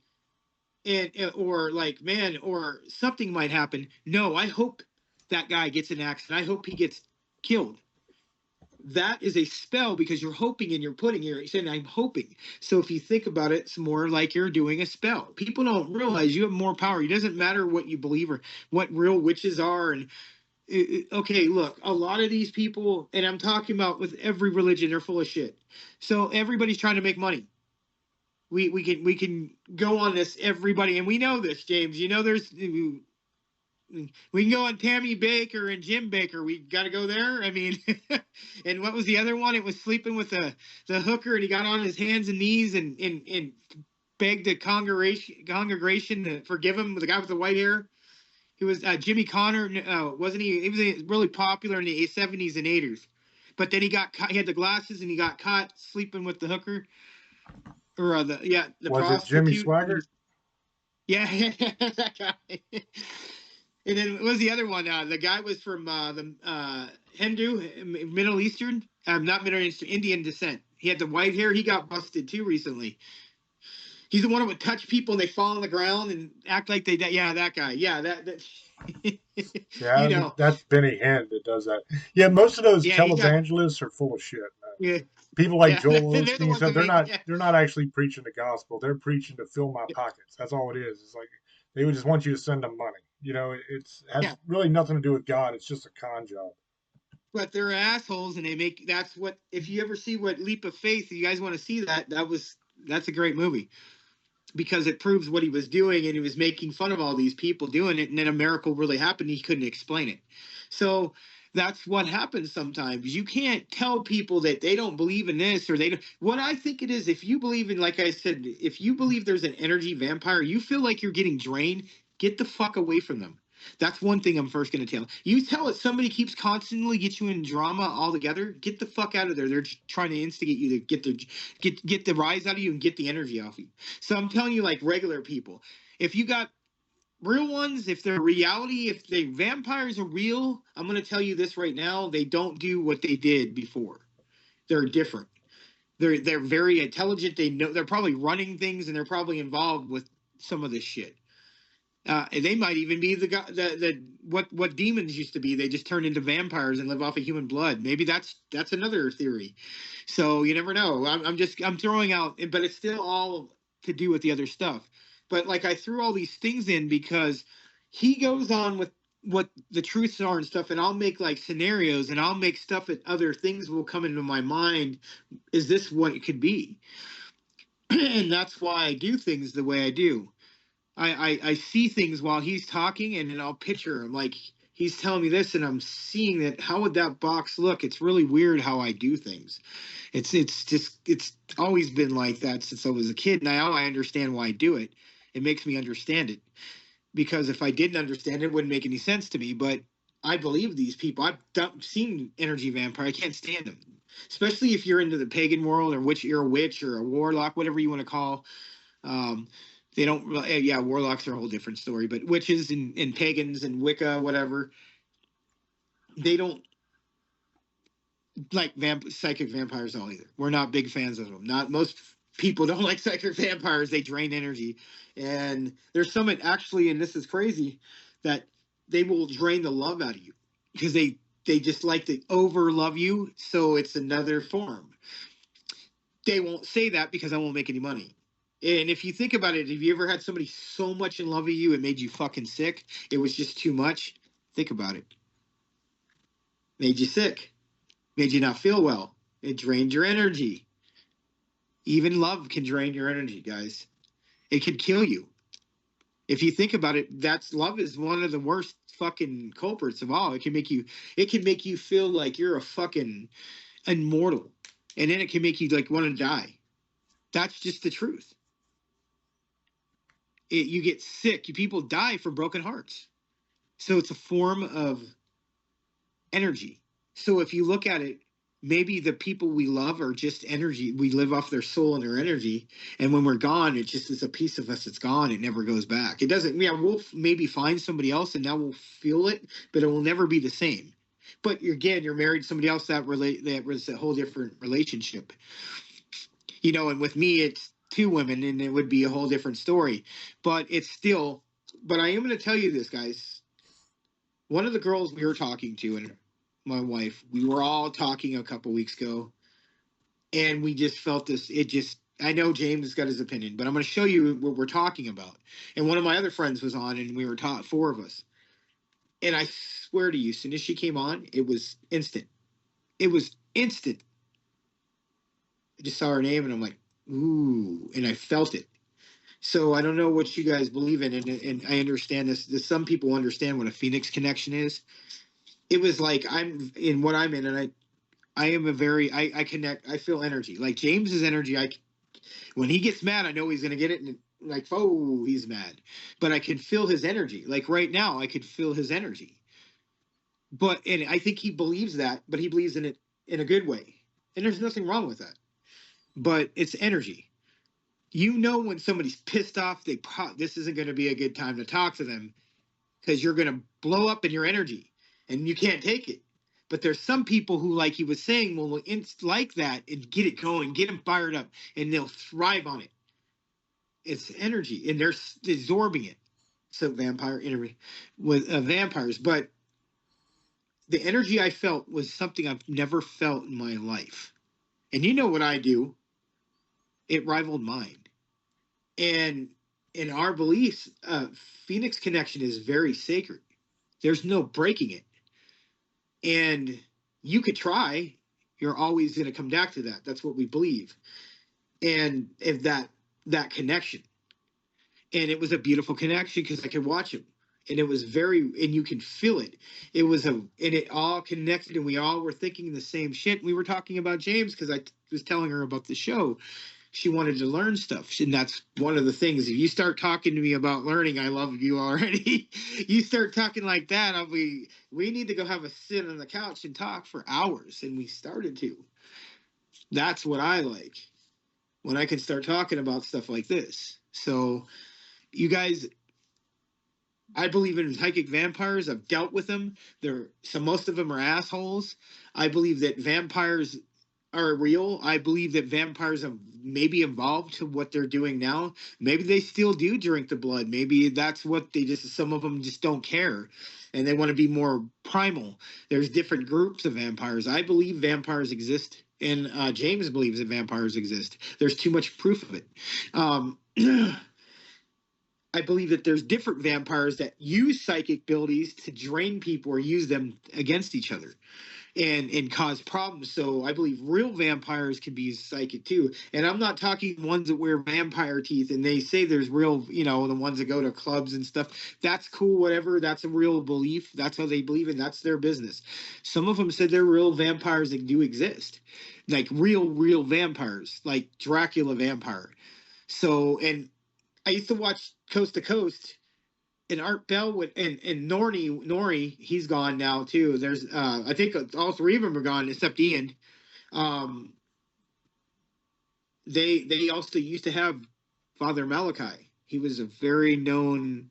Speaker 5: or like, man, or something might happen. No, I hope that guy gets in an accident. I hope he gets killed. That is a spell because you're hoping, and you're saying, I'm hoping. So if you think about it, it's more like you're doing a spell. People don't realize you have more power. It doesn't matter what you believe or what real witches are. And okay, look, a lot of these people, and I'm talking about with every religion, they're full of shit. So everybody's trying to make money. We can go on this, everybody, and we know this, James. We can go on Tammy Baker and Jim Baker. We got to go there. I mean, and what was the other one? It was sleeping with the hooker, and he got on his hands and knees and begged the congregation to forgive him. The guy with the white hair. He was Jimmy Connor, wasn't he? He was really popular in the 70s and 80s. But then he got caught. He had the glasses, and he got caught sleeping with the hooker, or the
Speaker 2: was
Speaker 5: prostitute.
Speaker 2: it Jimmy Swaggart?
Speaker 5: Yeah, that guy. And then what was the other one? The guy was from the Hindu, Middle Eastern, not Middle Eastern, Indian descent. He had the white hair. He got busted too recently. He's the one who would touch people and they fall on the ground and act like they. Yeah, that guy. Yeah, that.
Speaker 2: Yeah, that's Benny Hinn that does that. Yeah, most of those televangelists are full of shit. Man. Yeah. People like Joel Osteen and stuff, they're not actually preaching the gospel. They're preaching to fill my pockets. That's all it is. It's like They would just want you to send them money. It's has
Speaker 5: Yeah.
Speaker 2: really nothing to do with God. It's just a con job.
Speaker 5: But they're assholes, and that's what, if you ever see what Leap of Faith, you guys want to see that's a great movie, because it proves what he was doing, and he was making fun of all these people doing it, and then a miracle really happened. He couldn't explain it. So that's what happens sometimes. You can't tell people that they don't believe in this, or they don't. What I think it is, if you believe in, like I said, if you believe there's an energy vampire, you feel like you're getting drained, get the fuck away from them. That's one thing I'm first going to tell. You tell it somebody keeps constantly get you in drama altogether, get the fuck out of there. They're trying to instigate you to get the rise out of you and get the energy off you. So I'm telling you, like regular people, if you got real ones, if they're reality, if they vampires are real, I'm going to tell you this right now, they don't do what they did before. They're different. They're very intelligent. They know, they're probably running things, and they're probably involved with some of this shit. They might even be the guy what demons used to be. They just turned into vampires and live off of human blood. Maybe that's another theory. So you never know. I'm throwing out, but it's still all to do with the other stuff. But like, I threw all these things in because he goes on with what the truths are and stuff, and I'll make like scenarios, and I'll make stuff that other things will come into my mind. Is this what it could be? And that's why I do things the way I do. I see things while he's talking, and then I'll picture him like he's telling me this, and I'm seeing that. How would that box look? It's really weird how I do things. It's always been like that since I was a kid. Now I understand why I do it. It makes me understand it, because if I didn't understand it, it wouldn't make any sense to me. But I believe these people. I've seen energy vampire. I can't stand them, especially if you're into the pagan world, or you're a witch or a warlock, whatever you want to call. They don't, yeah, warlocks are a whole different story, but witches and pagans and Wicca, whatever, they don't like psychic vampires at all either. We're not big fans of them. Not most people don't like psychic vampires. They drain energy. And there's some actually, and this is crazy, that they will drain the love out of you because they just like to over love you. So it's another form. They won't say that because I won't make any money. And if you think about it, have you ever had somebody so much in love with you it made you fucking sick? It was just too much. Think about it. Made you sick. Made you not feel well. It drained your energy. Even love can drain your energy, guys. It could kill you. If you think about it, love is one of the worst fucking culprits of all. It can make you feel like you're a fucking immortal. And then it can make you like want to die. That's just the truth. You get sick. People die from broken hearts. So it's a form of energy. So if you look at it, maybe the people we love are just energy. We live off their soul and their energy. And when we're gone, it just is a piece of us that's gone. It never goes back. It doesn't, we'll maybe find somebody else and now we'll feel it, but it will never be the same. But again, you're married to somebody else that was a whole different relationship. And with me, it's 2 women, and it would be a whole different story. But it's still, but I am going to tell you this, guys. One of the girls we were talking to, and my wife, we were all talking a couple weeks ago, and we just felt this. I know James has got his opinion, but I'm going to show you what we're talking about. And one of my other friends was on, and we were 4 of us. And I swear to you, as soon as she came on, it was instant. It was instant. I just saw her name, and I'm like, ooh, and I felt it. So I don't know what you guys believe in, and I understand this. Some people understand what a Phoenix connection is. It was like I'm in what I'm in, and I am I connect. I feel energy. Like James's energy, when he gets mad, I know he's going to get it, and like, oh, he's mad. But I can feel his energy. Like right now, I could feel his energy. And I think he believes that, but he believes in it in a good way. And there's nothing wrong with that. But it's energy. When somebody's pissed off, this isn't going to be a good time to talk to them because you're going to blow up in your energy and you can't take it. But there's some people who, like he was saying, will like that and get it going, get them fired up, and they'll thrive on it. It's energy, and they're absorbing it. So vampire energy with vampires. But the energy I felt was something I've never felt in my life. And you know what I do? It rivaled mine. And in our beliefs, Phoenix connection is very sacred. There's no breaking it. And you could try, you're always going to come back to that. That's what we believe. And if that connection. And it was a beautiful connection because I could watch him. And it was and you can feel it. And it all connected, and we all were thinking the same shit. We were talking about James because I was telling her about the show. She wanted to learn stuff. And that's one of the things. If you start talking to me about learning, I love you already. You start talking like that, we need to go have a sit on the couch and talk for hours. And we started to. That's what I like. When I can start talking about stuff like this. So you guys, I believe in psychic vampires. I've dealt with them. Most of them are assholes. I believe that vampires are real. I believe that vampires have maybe evolved to what they're doing now. Maybe they still do drink the blood. Maybe that's what some of them just don't care. And they want to be more primal. There's different groups of vampires. I believe vampires exist. And James believes that vampires exist. There's too much proof of it. I believe that there's different vampires that use psychic abilities to drain people or use them against each other and cause problems. So I believe real vampires can be psychic too. And I'm not talking ones that wear vampire teeth and they say there's real, the ones that go to clubs and stuff. That's cool, whatever. That's a real belief. That's how they believe, and that's their business. Some of them said they're real vampires that do exist, like real vampires, like Dracula vampire. So, and I used to watch Coast to Coast, and Art Bell and Nori, he's gone now too. There's I think all three of them are gone except Ian. They also used to have Father Malachi. He was a very known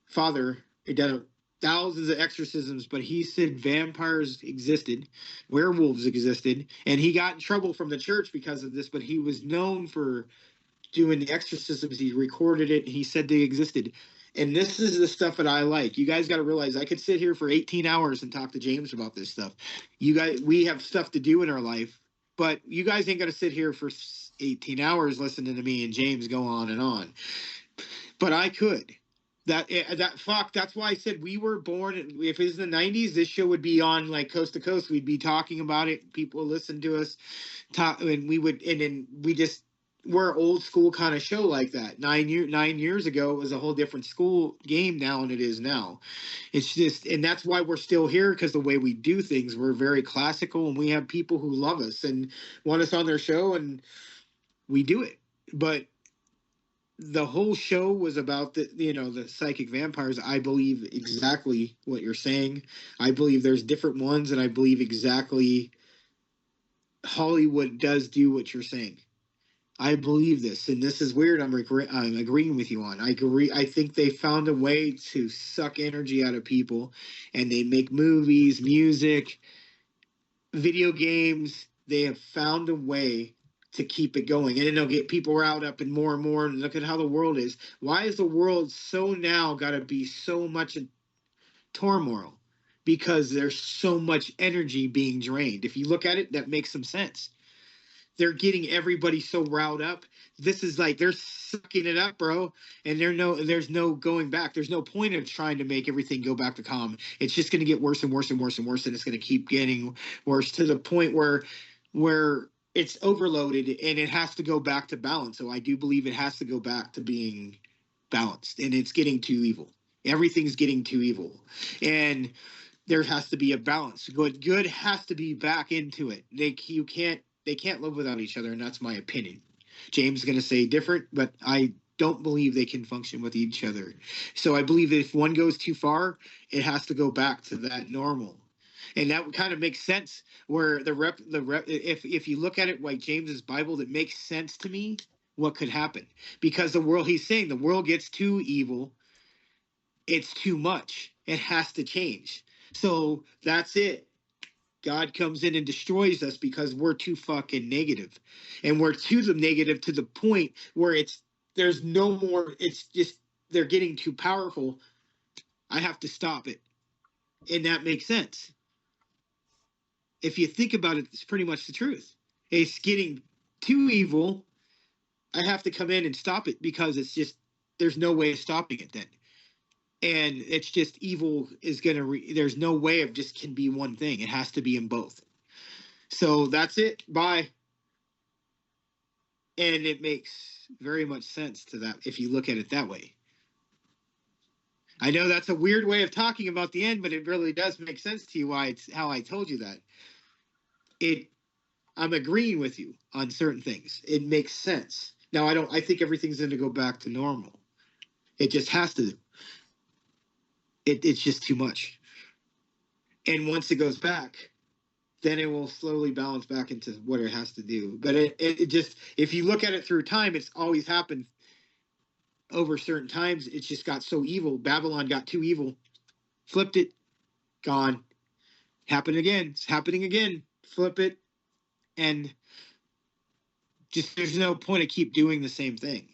Speaker 5: father. He did thousands of exorcisms, but he said vampires existed, werewolves existed, and he got in trouble from the church because of this. But he was known for doing the exorcisms. He recorded it. And he said they existed. And this is the stuff that I like. You guys got to realize I could sit here for 18 hours and talk to James about this stuff. You guys, we have stuff to do in our life, but you guys ain't going to sit here for 18 hours listening to me and James go on and on. But I could. That's why I said we were born. If it was in the 90s, this show would be on like Coast to Coast. We'd be talking about it. People would listen to us talk, and we're an old school kind of show like that. 9 years ago, it was a whole different school game now than it is now. It's just, and that's why we're still here, because the way we do things, we're very classical, and we have people who love us and want us on their show, and we do it. But the whole show was about the psychic vampires. I believe exactly what you're saying. I believe there's different ones, and I believe exactly Hollywood does do what you're saying. I believe this, and this is weird. I'm agreeing with you on. I agree. I think they found a way to suck energy out of people, and they make movies, music, video games. They have found a way to keep it going, and then they'll get people riled up and more. And look at how the world is. Why is the world so now got to be so much in turmoil? Because there's so much energy being drained. If you look at it, that makes some sense. They're getting everybody so riled up. This is like they're sucking it up, bro. And there's no going back. There's no point of trying to make everything go back to calm. It's just going to get worse and worse and worse and worse, and it's going to keep getting worse to the point where it's overloaded and it has to go back to balance. So I do believe it has to go back to being balanced, and it's getting too evil. Everything's getting too evil, and there has to be a balance. Good has to be back into it. They can't live without each other, and that's my opinion. James is going to say different, but I don't believe they can function with each other. So I believe that if one goes too far, it has to go back to that normal. And that kind of makes sense where if you look at it like James's Bible, that makes sense to me what could happen. Because he's saying the world gets too evil. It's too much. It has to change. So that's it. God comes in and destroys us because we're too fucking negative. And we're too negative to the point where there's no more, it's just, they're getting too powerful. I have to stop it. And that makes sense. If you think about it, it's pretty much the truth. It's getting too evil. I have to come in and stop it because it's just there's no way of stopping it then. And it's just evil is going to, there's no way of just can be one thing. It has to be in both. So that's it. Bye. And it makes very much sense to that if you look at it that way. I know that's a weird way of talking about the end, but it really does make sense to you why it's how I told you that. I'm agreeing with you on certain things. It makes sense. Now I think everything's going to go back to normal. It just has to. It's just too much. And once it goes back, then it will slowly balance back into what it has to do. But it just, if you look at it through time, it's always happened over certain times. It's just got so evil. Babylon got too evil, flipped it, gone. Happened again. It's happening again. Flip it. And just there's no point to keep doing the same thing.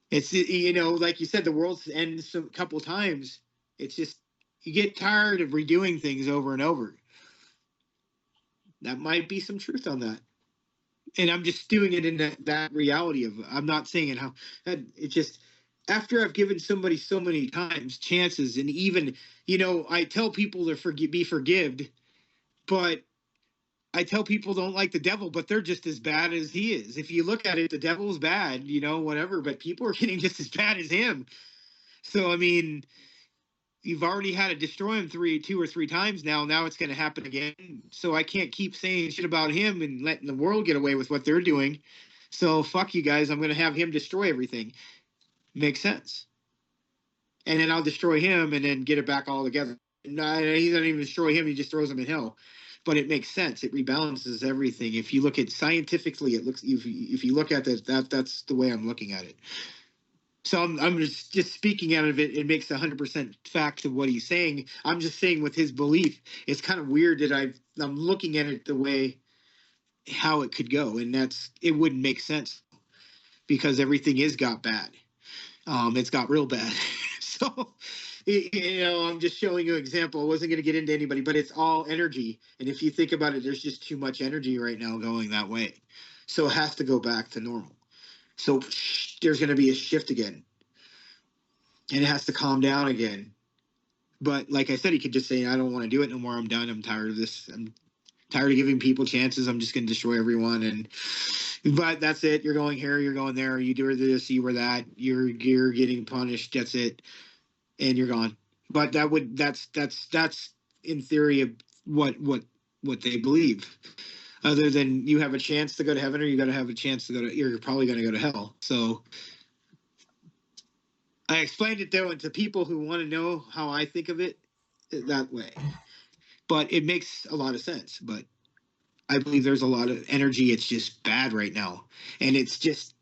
Speaker 5: It's, like you said, the world's ended a couple times. It's just, you get tired of redoing things over and over. That might be some truth on that. And I'm just doing it in that reality of, I'm not saying it how, it just, after I've given somebody so many times chances, and even, I tell people to be forgived, but I tell people don't like the devil, but they're just as bad as he is. If you look at it, the devil's bad, whatever, but people are getting just as bad as him. So, I mean, you've already had to destroy him 2 or 3 times now. Now it's going to happen again. So I can't keep saying shit about him and letting the world get away with what they're doing. So fuck you guys. I'm going to have him destroy everything. Makes sense. And then I'll destroy him and then get it back all together. No, he doesn't even destroy him. He just throws him in hell. But it makes sense. It rebalances everything. If you look at scientifically, it looks. If you look at that's the way I'm looking at it. So I'm just speaking out of it. It makes 100% fact of what he's saying. I'm just saying with his belief, it's kind of weird that I'm looking at it the way how it could go, and it wouldn't make sense because everything got bad. It's got real bad. So. I'm just showing you an example. I wasn't going to get into anybody, but it's all energy. And if you think about it, there's just too much energy right now going that way. So it has to go back to normal. So there's going to be a shift again. And it has to calm down again. But like I said, he could just say, I don't want to do it no more. I'm done. I'm tired of this. I'm tired of giving people chances. I'm just going to destroy everyone. But that's it. You're going here. You're going there. You do this. You were that. You're getting punished. That's it. And you're gone. But that's in theory of what they believe. Other than you have a chance to go to heaven, or you got to have a chance to you're probably going to go to hell. So I explained it though, and to people who want to know how I think of it that way. But it makes a lot of sense. But I believe there's a lot of energy. It's just bad right now, and it's just.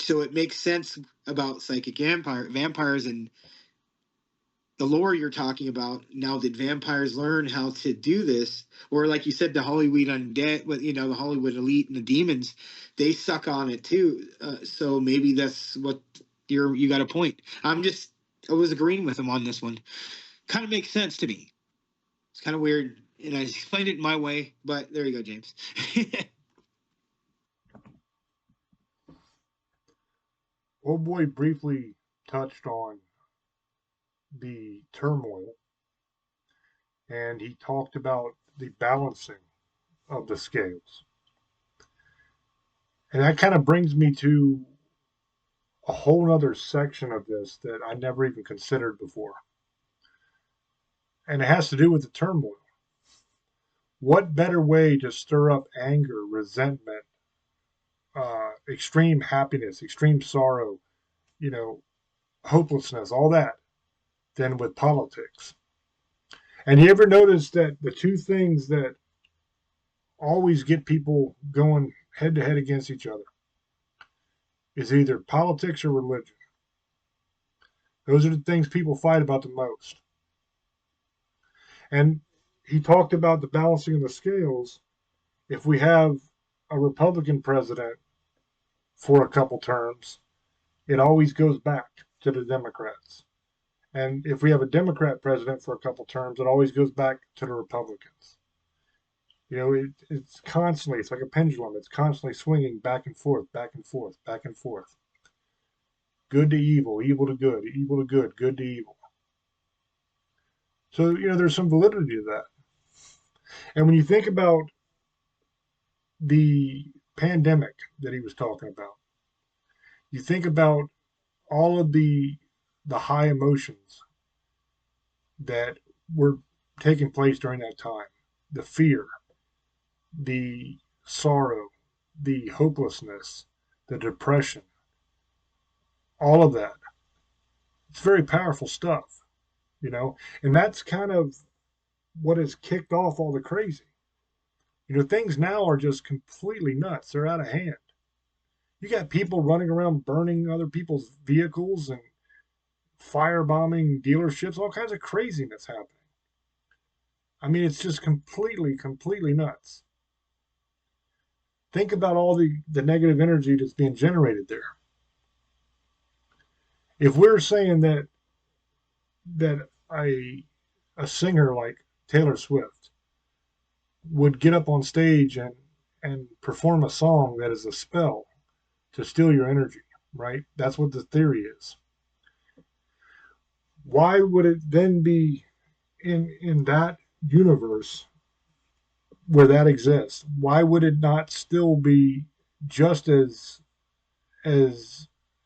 Speaker 5: So it makes sense about psychic vampires and the lore you're talking about. Now that vampires learn how to do this, or like you said, the Hollywood undead, the Hollywood elite and the demons, they suck on it too. So maybe that's what you got a point. I was agreeing with him on this one. Kind of makes sense to me. It's kind of weird, and I explained it my way, but there you go, James.
Speaker 2: Old boy briefly touched on the turmoil, and he talked about the balancing of the scales. And that kind of brings me to a whole other section of this that I never even considered before. And it has to do with the turmoil. What better way to stir up anger, resentment, extreme happiness, extreme sorrow, hopelessness, all that, than with politics? And you ever notice that the two things that always get people going head to head against each other is either politics or religion? Those are the things people fight about the most. And he talked about the balancing of the scales. If we have a Republican president for a couple terms, it always goes back to the Democrats. And if we have a Democrat president for a couple terms, it always goes back to the Republicans. It's constantly, it's like a pendulum. It's constantly swinging back and forth, back and forth, back and forth. good to evil, evil to good, evil to good, good to evil. So, there's some validity to that. And when you think about the pandemic that he was talking about, you think about all of the high emotions that were taking place during that time, the fear, the sorrow, the hopelessness, the depression, all of that. It's very powerful stuff, and that's kind of what has kicked off all the crazy. Things now are just completely nuts. They're out of hand. You got people running around burning other people's vehicles and firebombing dealerships, all kinds of craziness happening. I mean, it's just completely, completely nuts. Think about all the negative energy that's being generated there. If we're saying that a singer like Taylor Swift would get up on stage and perform a song that is a spell to steal your energy, right? That's what the theory is. Why would it then be in that universe where that exists? Why would it not still be just as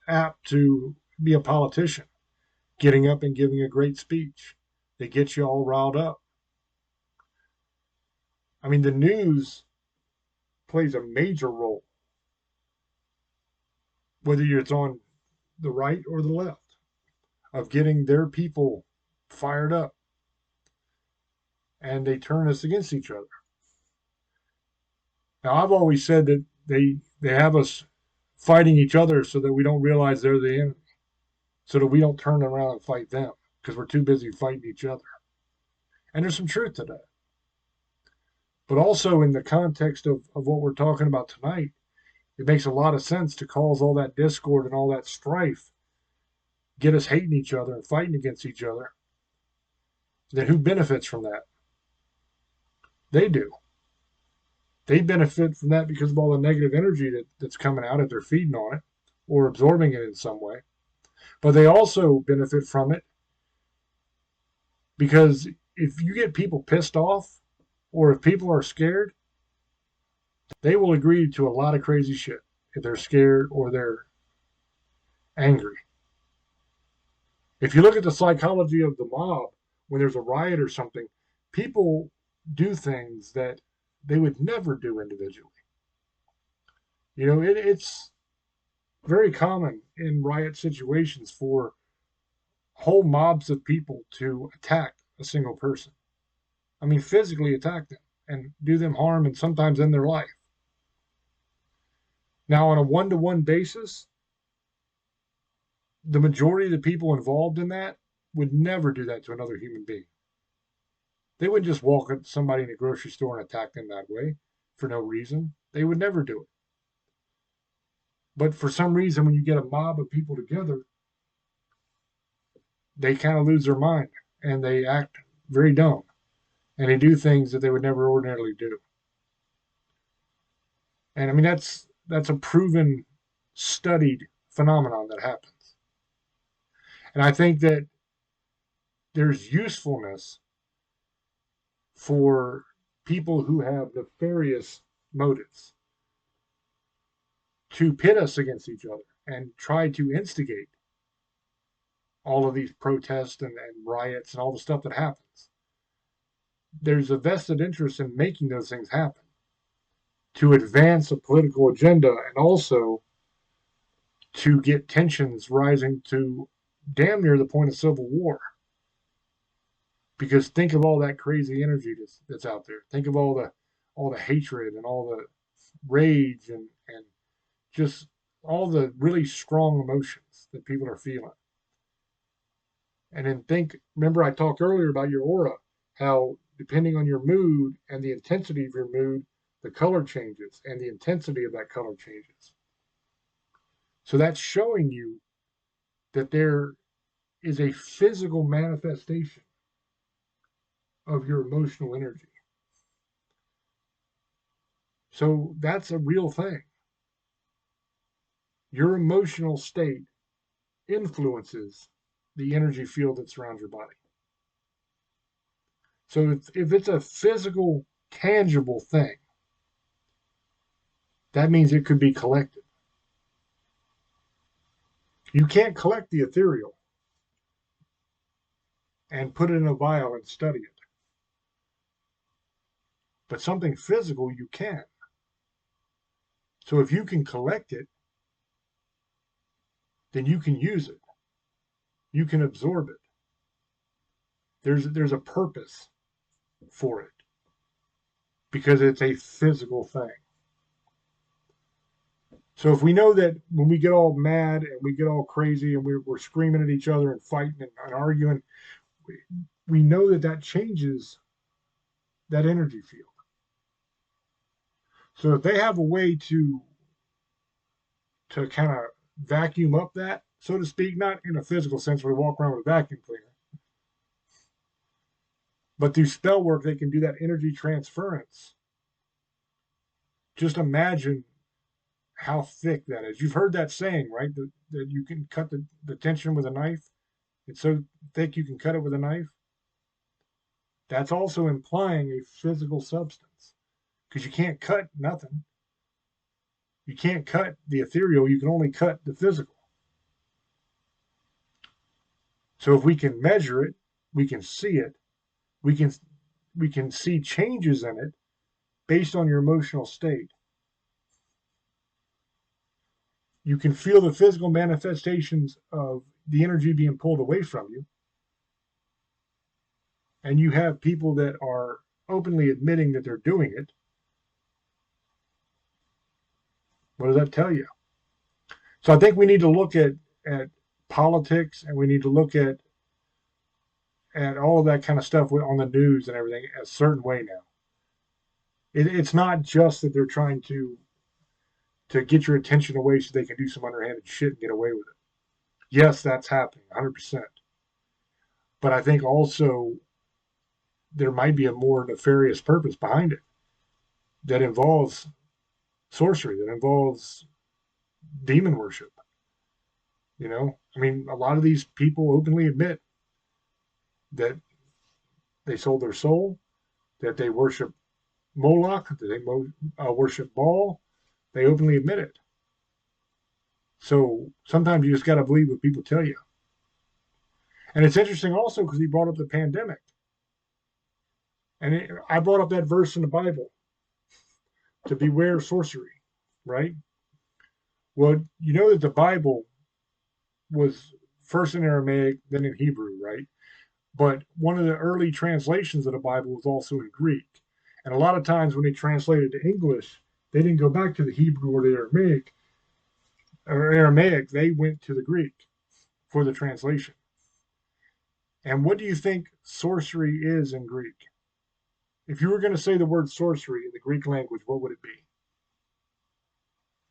Speaker 2: apt to be a politician, getting up and giving a great speech that gets you all riled up? I mean, the news plays a major role, whether it's on the right or the left, of getting their people fired up, and they turn us against each other. Now, I've always said that they have us fighting each other so that we don't realize they're the enemy, so that we don't turn around and fight them because we're too busy fighting each other. And there's some truth to that. But also in the context of what we're talking about tonight, it makes a lot of sense to cause all that discord and all that strife, get us hating each other and fighting against each other. Then who benefits from that? They do. They benefit from that because of all the negative energy that's coming out if they're feeding on it or absorbing it in some way. But they also benefit from it because if you get people pissed off or if people are scared, they will agree to a lot of crazy shit if they're scared or they're angry. If you look at the psychology of the mob, when there's a riot or something, people do things that they would never do individually. It's very common in riot situations for whole mobs of people to attack a single person. I mean, physically attack them and do them harm and sometimes end their life. Now, on a one-to-one basis, the majority of the people involved in that would never do that to another human being. They wouldn't just walk up to somebody in a grocery store and attack them that way for no reason. They would never do it. But for some reason, when you get a mob of people together, they kind of lose their mind and they act very dumb and they do things that they would never ordinarily do. And I mean, that's a proven, studied phenomenon that happens. And I think that there's usefulness for people who have nefarious motives to pit us against each other and try to instigate all of these protests and riots and all the stuff that happens. There's a vested interest in making those things happen to advance a political agenda and also to get tensions rising to damn near the point of civil war. Because think of all that crazy energy that's out there. Think of all the hatred and all the rage and just all the really strong emotions that people are feeling. And then remember I talked earlier about your aura, how depending on your mood and the intensity of your mood, the color changes and the intensity of that color changes. So that's showing you that there is a physical manifestation of your emotional energy. So that's a real thing. Your emotional state influences the energy field that surrounds your body. So if it's a physical, tangible thing, that means it could be collected. You can't collect the ethereal and put it in a vial and study it. But something physical you can. So if you can collect it, then you can use it. You can absorb it. There's a purpose for it because it's a physical thing. So if we know that when we get all mad and we get all crazy and we're screaming at each other and fighting and arguing, we know that changes that energy field. So if they have a way to kind of vacuum up that, so to speak, not in a physical sense where we walk around with a vacuum cleaner, but through spell work, they can do that energy transference. Just imagine how thick that is. You've heard that saying, right? That you can cut the tension with a knife. It's so thick you can cut it with a knife. That's also implying a physical substance because you can't cut nothing. You can't cut the ethereal. You can only cut the physical. So if we can measure it, we can see it. We can see changes in it based on your emotional state. You can feel the physical manifestations of the energy being pulled away from you. And you have people that are openly admitting that they're doing it. What does that tell you? So I think we need to look at politics, and we need to look at all of that kind of stuff on the news and everything a certain way now. It's not just that they're trying to get your attention away so they can do some underhanded shit and get away with it. Yes, that's happening, 100%. But I think also there might be a more nefarious purpose behind it that involves sorcery, that involves demon worship. You know, I mean, a lot of these people openly admit that they sold their soul, that they worship Moloch, that they worship Baal. They openly admit it. So sometimes you just got to believe what people tell you. And it's interesting also because he brought up the pandemic. And I brought up that verse in the Bible to beware sorcery, right? Well, you know that the Bible was first in Aramaic, then in Hebrew, right? But one of the early translations of the Bible was also in Greek. And a lot of times when they translated to English, they didn't go back to the Hebrew or the Aramaic. They went to the Greek for the translation. And what do you think sorcery is in Greek? If you were going to say the word sorcery in the Greek language, what would it be?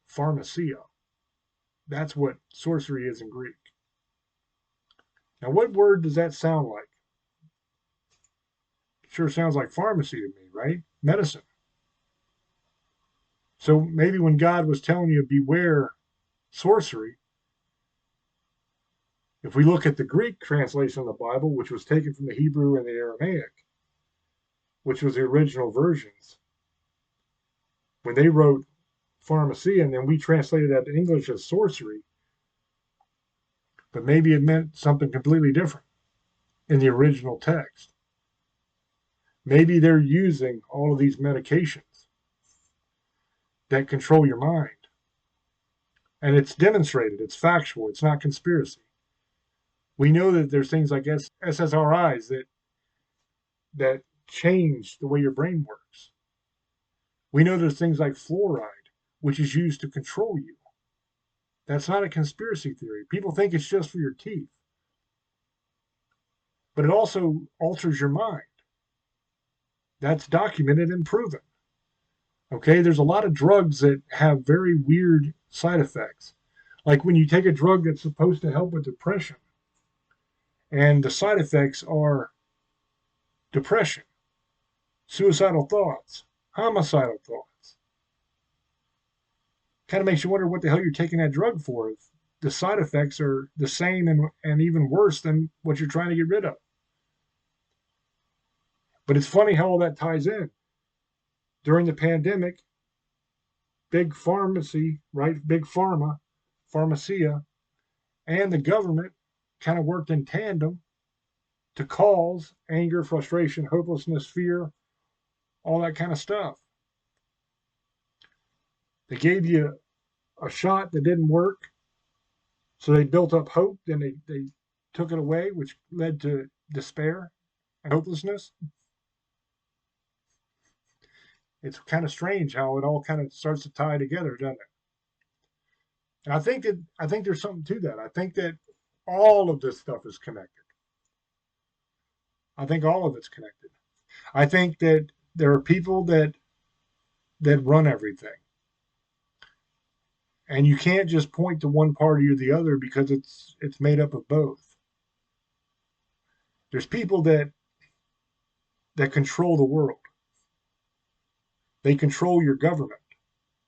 Speaker 2: Pharmacia. That's what sorcery is in Greek. Now, what word does that sound like? It sure sounds like pharmacy to me, right? Medicine. So maybe when God was telling you beware sorcery, if we look at the Greek translation of the Bible, which was taken from the Hebrew and the Aramaic, which was the original versions, when they wrote pharmacy and then we translated that to English as sorcery, but maybe it meant something completely different in the original text. Maybe they're using all of these medications that control your mind. And it's demonstrated, it's factual, it's not conspiracy. We know that there's things like SSRIs that change the way your brain works. We know there's things like fluoride, which is used to control you. That's not a conspiracy theory. People think it's just for your teeth. But it also alters your mind. That's documented and proven. Okay, there's a lot of drugs that have very weird side effects. Like when you take a drug that's supposed to help with depression, and the side effects are depression, suicidal thoughts, homicidal thoughts. Kind of makes you wonder what the hell you're taking that drug for the side effects are the same and even worse than what you're trying to get rid of. But it's funny how all that ties in. During the pandemic, big pharmacy, right? Big pharma, pharmacia, and the government kind of worked in tandem to cause anger, frustration, hopelessness, fear, all that kind of stuff. They gave you a shot that didn't work, so they built up hope, then they took it away, which led to despair and hopelessness. It's kind of strange how it all kind of starts to tie together, doesn't it? And I think there's something to that. I think that all of this stuff is connected. I think all of it's connected. I think that there are people that run everything. And you can't just point to one party or the other because it's made up of both. There's people that control the world. They control your government.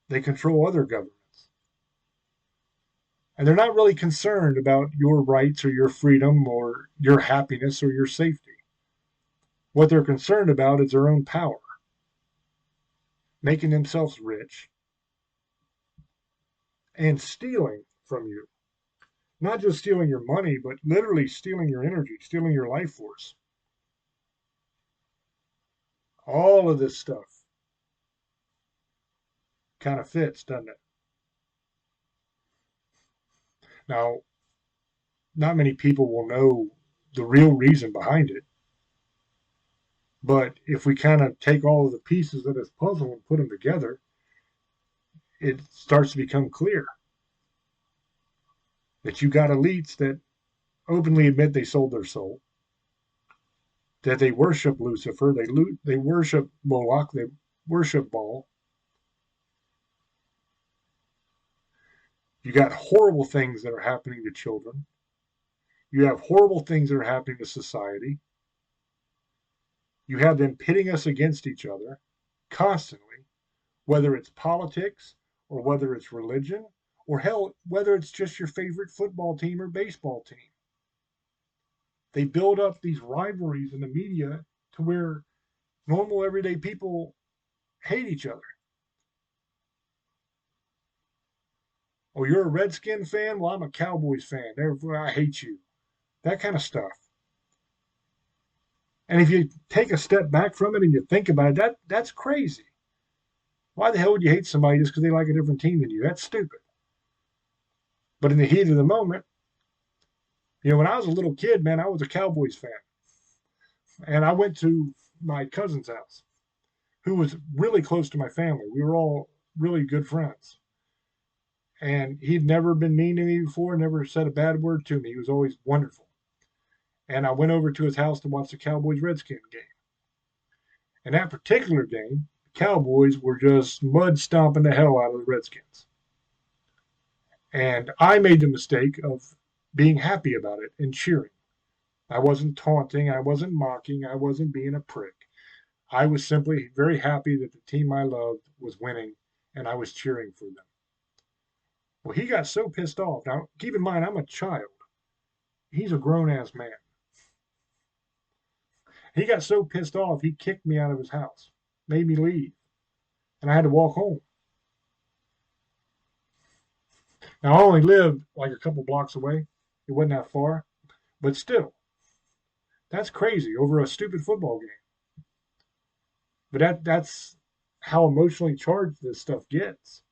Speaker 2: They control other governments. And they're not really concerned about your rights or your freedom or your happiness or your safety. What they're concerned about is their own power, making themselves rich and stealing from you. Not just stealing your money, but literally stealing your energy, stealing your life force. All of this stuff kind of fits, doesn't it? Now, not many people will know the real reason behind it. But if we kind of take all of the pieces of this puzzle and put them together, it starts to become clear that you got elites that openly admit they sold their soul, that they worship Lucifer, they worship Moloch, they worship Baal. You got horrible things that are happening to children. You have horrible things that are happening to society. You have them pitting us against each other constantly, whether it's politics or whether it's religion or hell, whether it's just your favorite football team or baseball team. They build up these rivalries in the media to where normal everyday people hate each other. Oh, you're a Redskin fan? Well, I'm a Cowboys fan. Therefore, I hate you. That kind of stuff. And if you take a step back from it and you think about it, that's crazy. Why the hell would you hate somebody just because they like a different team than you? That's stupid. But in the heat of the moment, when I was a little kid, man, I was a Cowboys fan. And I went to my cousin's house, who was really close to my family. We were all really good friends. And he'd never been mean to me before, never said a bad word to me. He was always wonderful. And I went over to his house to watch the Cowboys-Redskins game. And that particular game, the Cowboys were just mud stomping the hell out of the Redskins. And I made the mistake of being happy about it and cheering. I wasn't taunting, I wasn't mocking, I wasn't being a prick. I was simply very happy that the team I loved was winning, and I was cheering for them. Well, he got so pissed off. Now, keep in mind, I'm a child. He's a grown-ass man. He got so pissed off, he kicked me out of his house, made me leave, and I had to walk home. Now, I only lived like a couple blocks away. It wasn't that far, but still, that's crazy over a stupid football game. But that's how emotionally charged this stuff gets.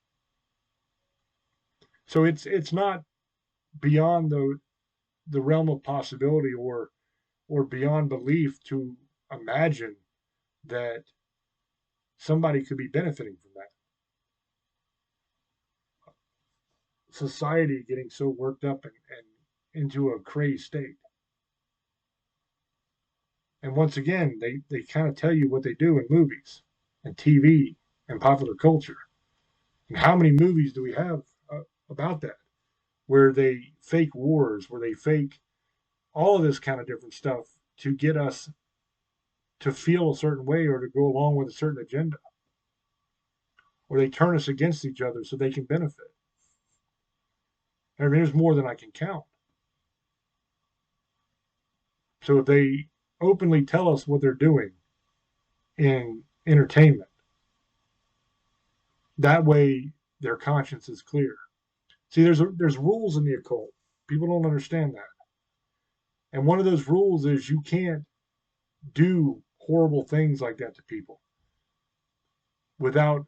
Speaker 2: So it's not beyond the realm of possibility or beyond belief to imagine that somebody could be benefiting from that. Society getting so worked up and into a crazed state. And once again, they kind of tell you what they do in movies and TV and popular culture. And how many movies do we have about that? Where they fake wars, where they fake all of this kind of different stuff to get us to feel a certain way or to go along with a certain agenda. Or they turn us against each other so they can benefit. I mean, there's more than I can count. So if they openly tell us what they're doing in entertainment, that way their conscience is clear. See, there's rules in the occult. People don't understand that. And one of those rules is you can't do horrible things like that to people without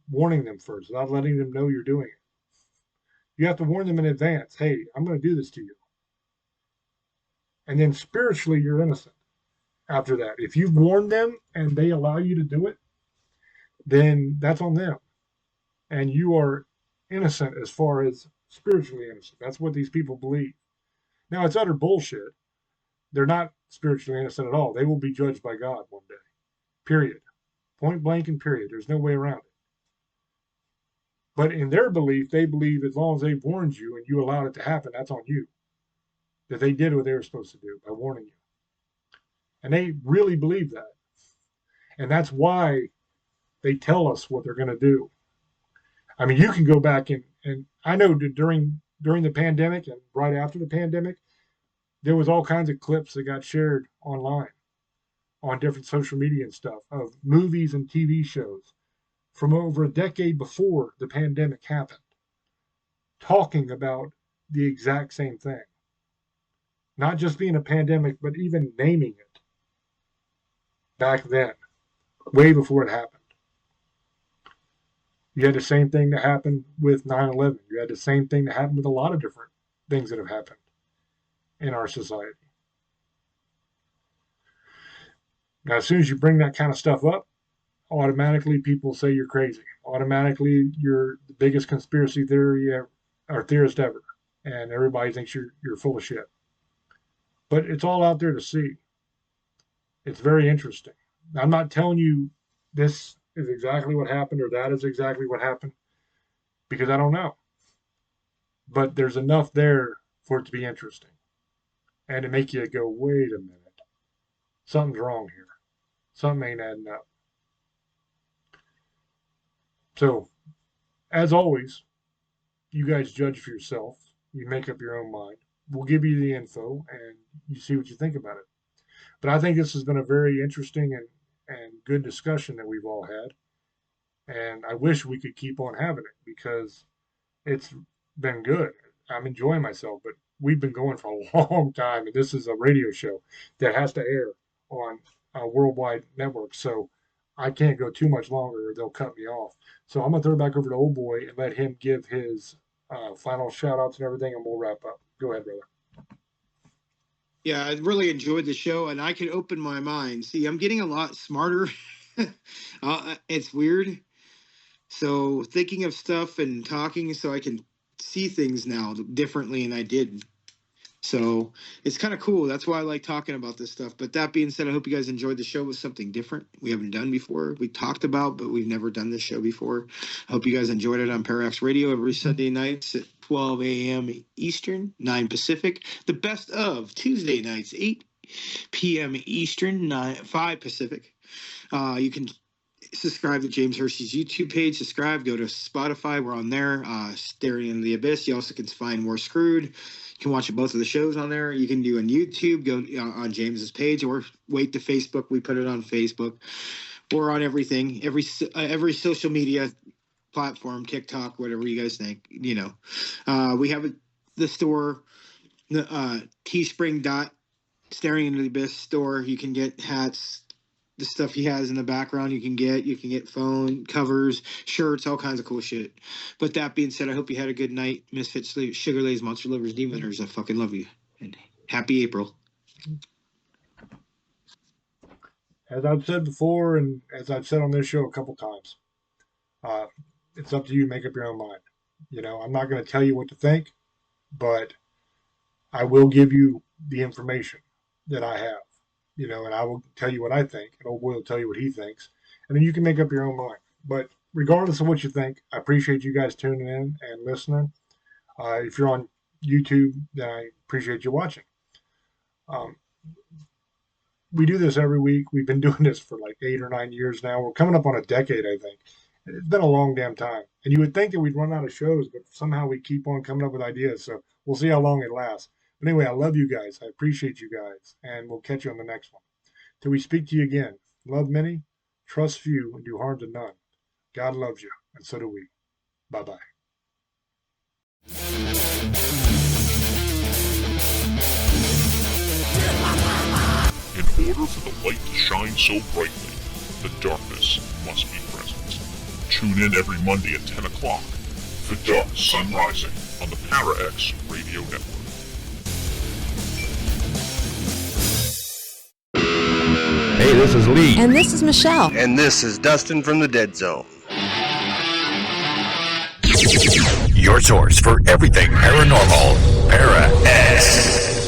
Speaker 2: warning them first, without letting them know you're doing it. You have to warn them in advance. Hey, I'm going to do this to you. And then spiritually, you're innocent after that. If you've warned them and they allow you to do it, then that's on them. And you are innocent as far as spiritually innocent. That's what these people believe. Now, it's utter bullshit. They're not spiritually innocent at all. They will be judged by God one day. Period. Point blank and period. There's no way around it. But in their belief, they believe as long as they've warned you and you allowed it to happen, that's on you. That they did what they were supposed to do by warning you. And they really believe that. And that's why they tell us what they're going to do. I mean, you can go back and I know during the pandemic and right after the pandemic, there was all kinds of clips that got shared online on different social media and stuff of movies and TV shows from over a decade before the pandemic happened, talking about the exact same thing. Not just being a pandemic, but even naming it back then, way before it happened. You had the same thing that happened with 9/11. You had the same thing that happened with a lot of different things that have happened in our society. Now, as soon as you bring that kind of stuff up, automatically people say you're crazy. Automatically, you're the biggest conspiracy theory or theorist ever. And everybody thinks you're full of shit. But it's all out there to see. It's very interesting. I'm not telling you this is exactly what happened or that is exactly what happened because I don't know. But there's enough there for it to be interesting and to make you go, wait a minute. Something's wrong here. Something ain't adding up. So, as always, you guys judge for yourself. You make up your own mind. We'll give you the info and you see what you think about it. But I think this has been a very interesting and good discussion that we've all had. And I wish we could keep on having it because it's been good. I'm enjoying myself, but we've been going for a long time. And this is a radio show that has to air on a worldwide network. So I can't go too much longer or they'll cut me off. So I'm going to throw it back over to Old Boy and let him give his final shout outs and everything, and we'll wrap up. Go ahead, brother.
Speaker 5: Yeah, I really enjoyed the show, and I can open my mind. See, I'm getting a lot smarter. It's weird. So thinking of stuff and talking so I can see things now differently than I did. So it's kind of cool. That's why I like talking about this stuff. But that being said, I hope you guys enjoyed the show with something different we haven't done before. We talked about, but we've never done this show before. I hope you guys enjoyed it on Parax Radio every Sunday nights at 12 a.m. Eastern, 9 Pacific. The best of Tuesday nights, 8 p.m. Eastern, 5 Pacific. You can subscribe to James Hershey's YouTube page. Subscribe. Go to Spotify. We're on there. Staring into the Abyss. You also can find More Screwed. You can watch both of the shows on there. You can do on YouTube. Go on James's page or wait to Facebook. We put it on Facebook. We're on everything. Every social media platform, TikTok, whatever you guys think. You know, we have the store, the Teespring. Staring into the Abyss store. You can get hats. The stuff he has in the background you can get phone covers, shirts, all kinds of cool shit. But that being said, I hope you had a good night. Misfits, Sugar Lays, Monster Lovers, Demoners. I fucking love you. And happy April.
Speaker 2: As I've said before, and as I've said on this show a couple times, it's up to you to make up your own mind. You know, I'm not going to tell you what to think, but I will give you the information that I have. You know, and I will tell you what I think, and Old Boy will tell you what he thinks, and then you can make up your own mind. But regardless of what you think, I appreciate you guys tuning in and listening. If you're on YouTube, then I appreciate you watching. We do this every week. We've been doing this for like 8 or 9 years now. We're coming up on a decade, I think. It's been a long damn time. And you would think that we'd run out of shows, but somehow we keep on coming up with ideas. So we'll see how long it lasts. But anyway, I love you guys. I appreciate you guys. And we'll catch you on the next one. Till we speak to you again, love many, trust few, and do harm to none. God loves you, and so do we. Bye-bye.
Speaker 6: In order for the light to shine so brightly, the darkness must be present. Tune in every Monday at 10 o'clock for Dark Sun Rising on the Para-X Radio Network.
Speaker 7: Hey, this is Lee.
Speaker 8: And this is Michelle.
Speaker 9: And this is Dustin from the Dead Zone.
Speaker 1: Your source for everything paranormal. Para-X.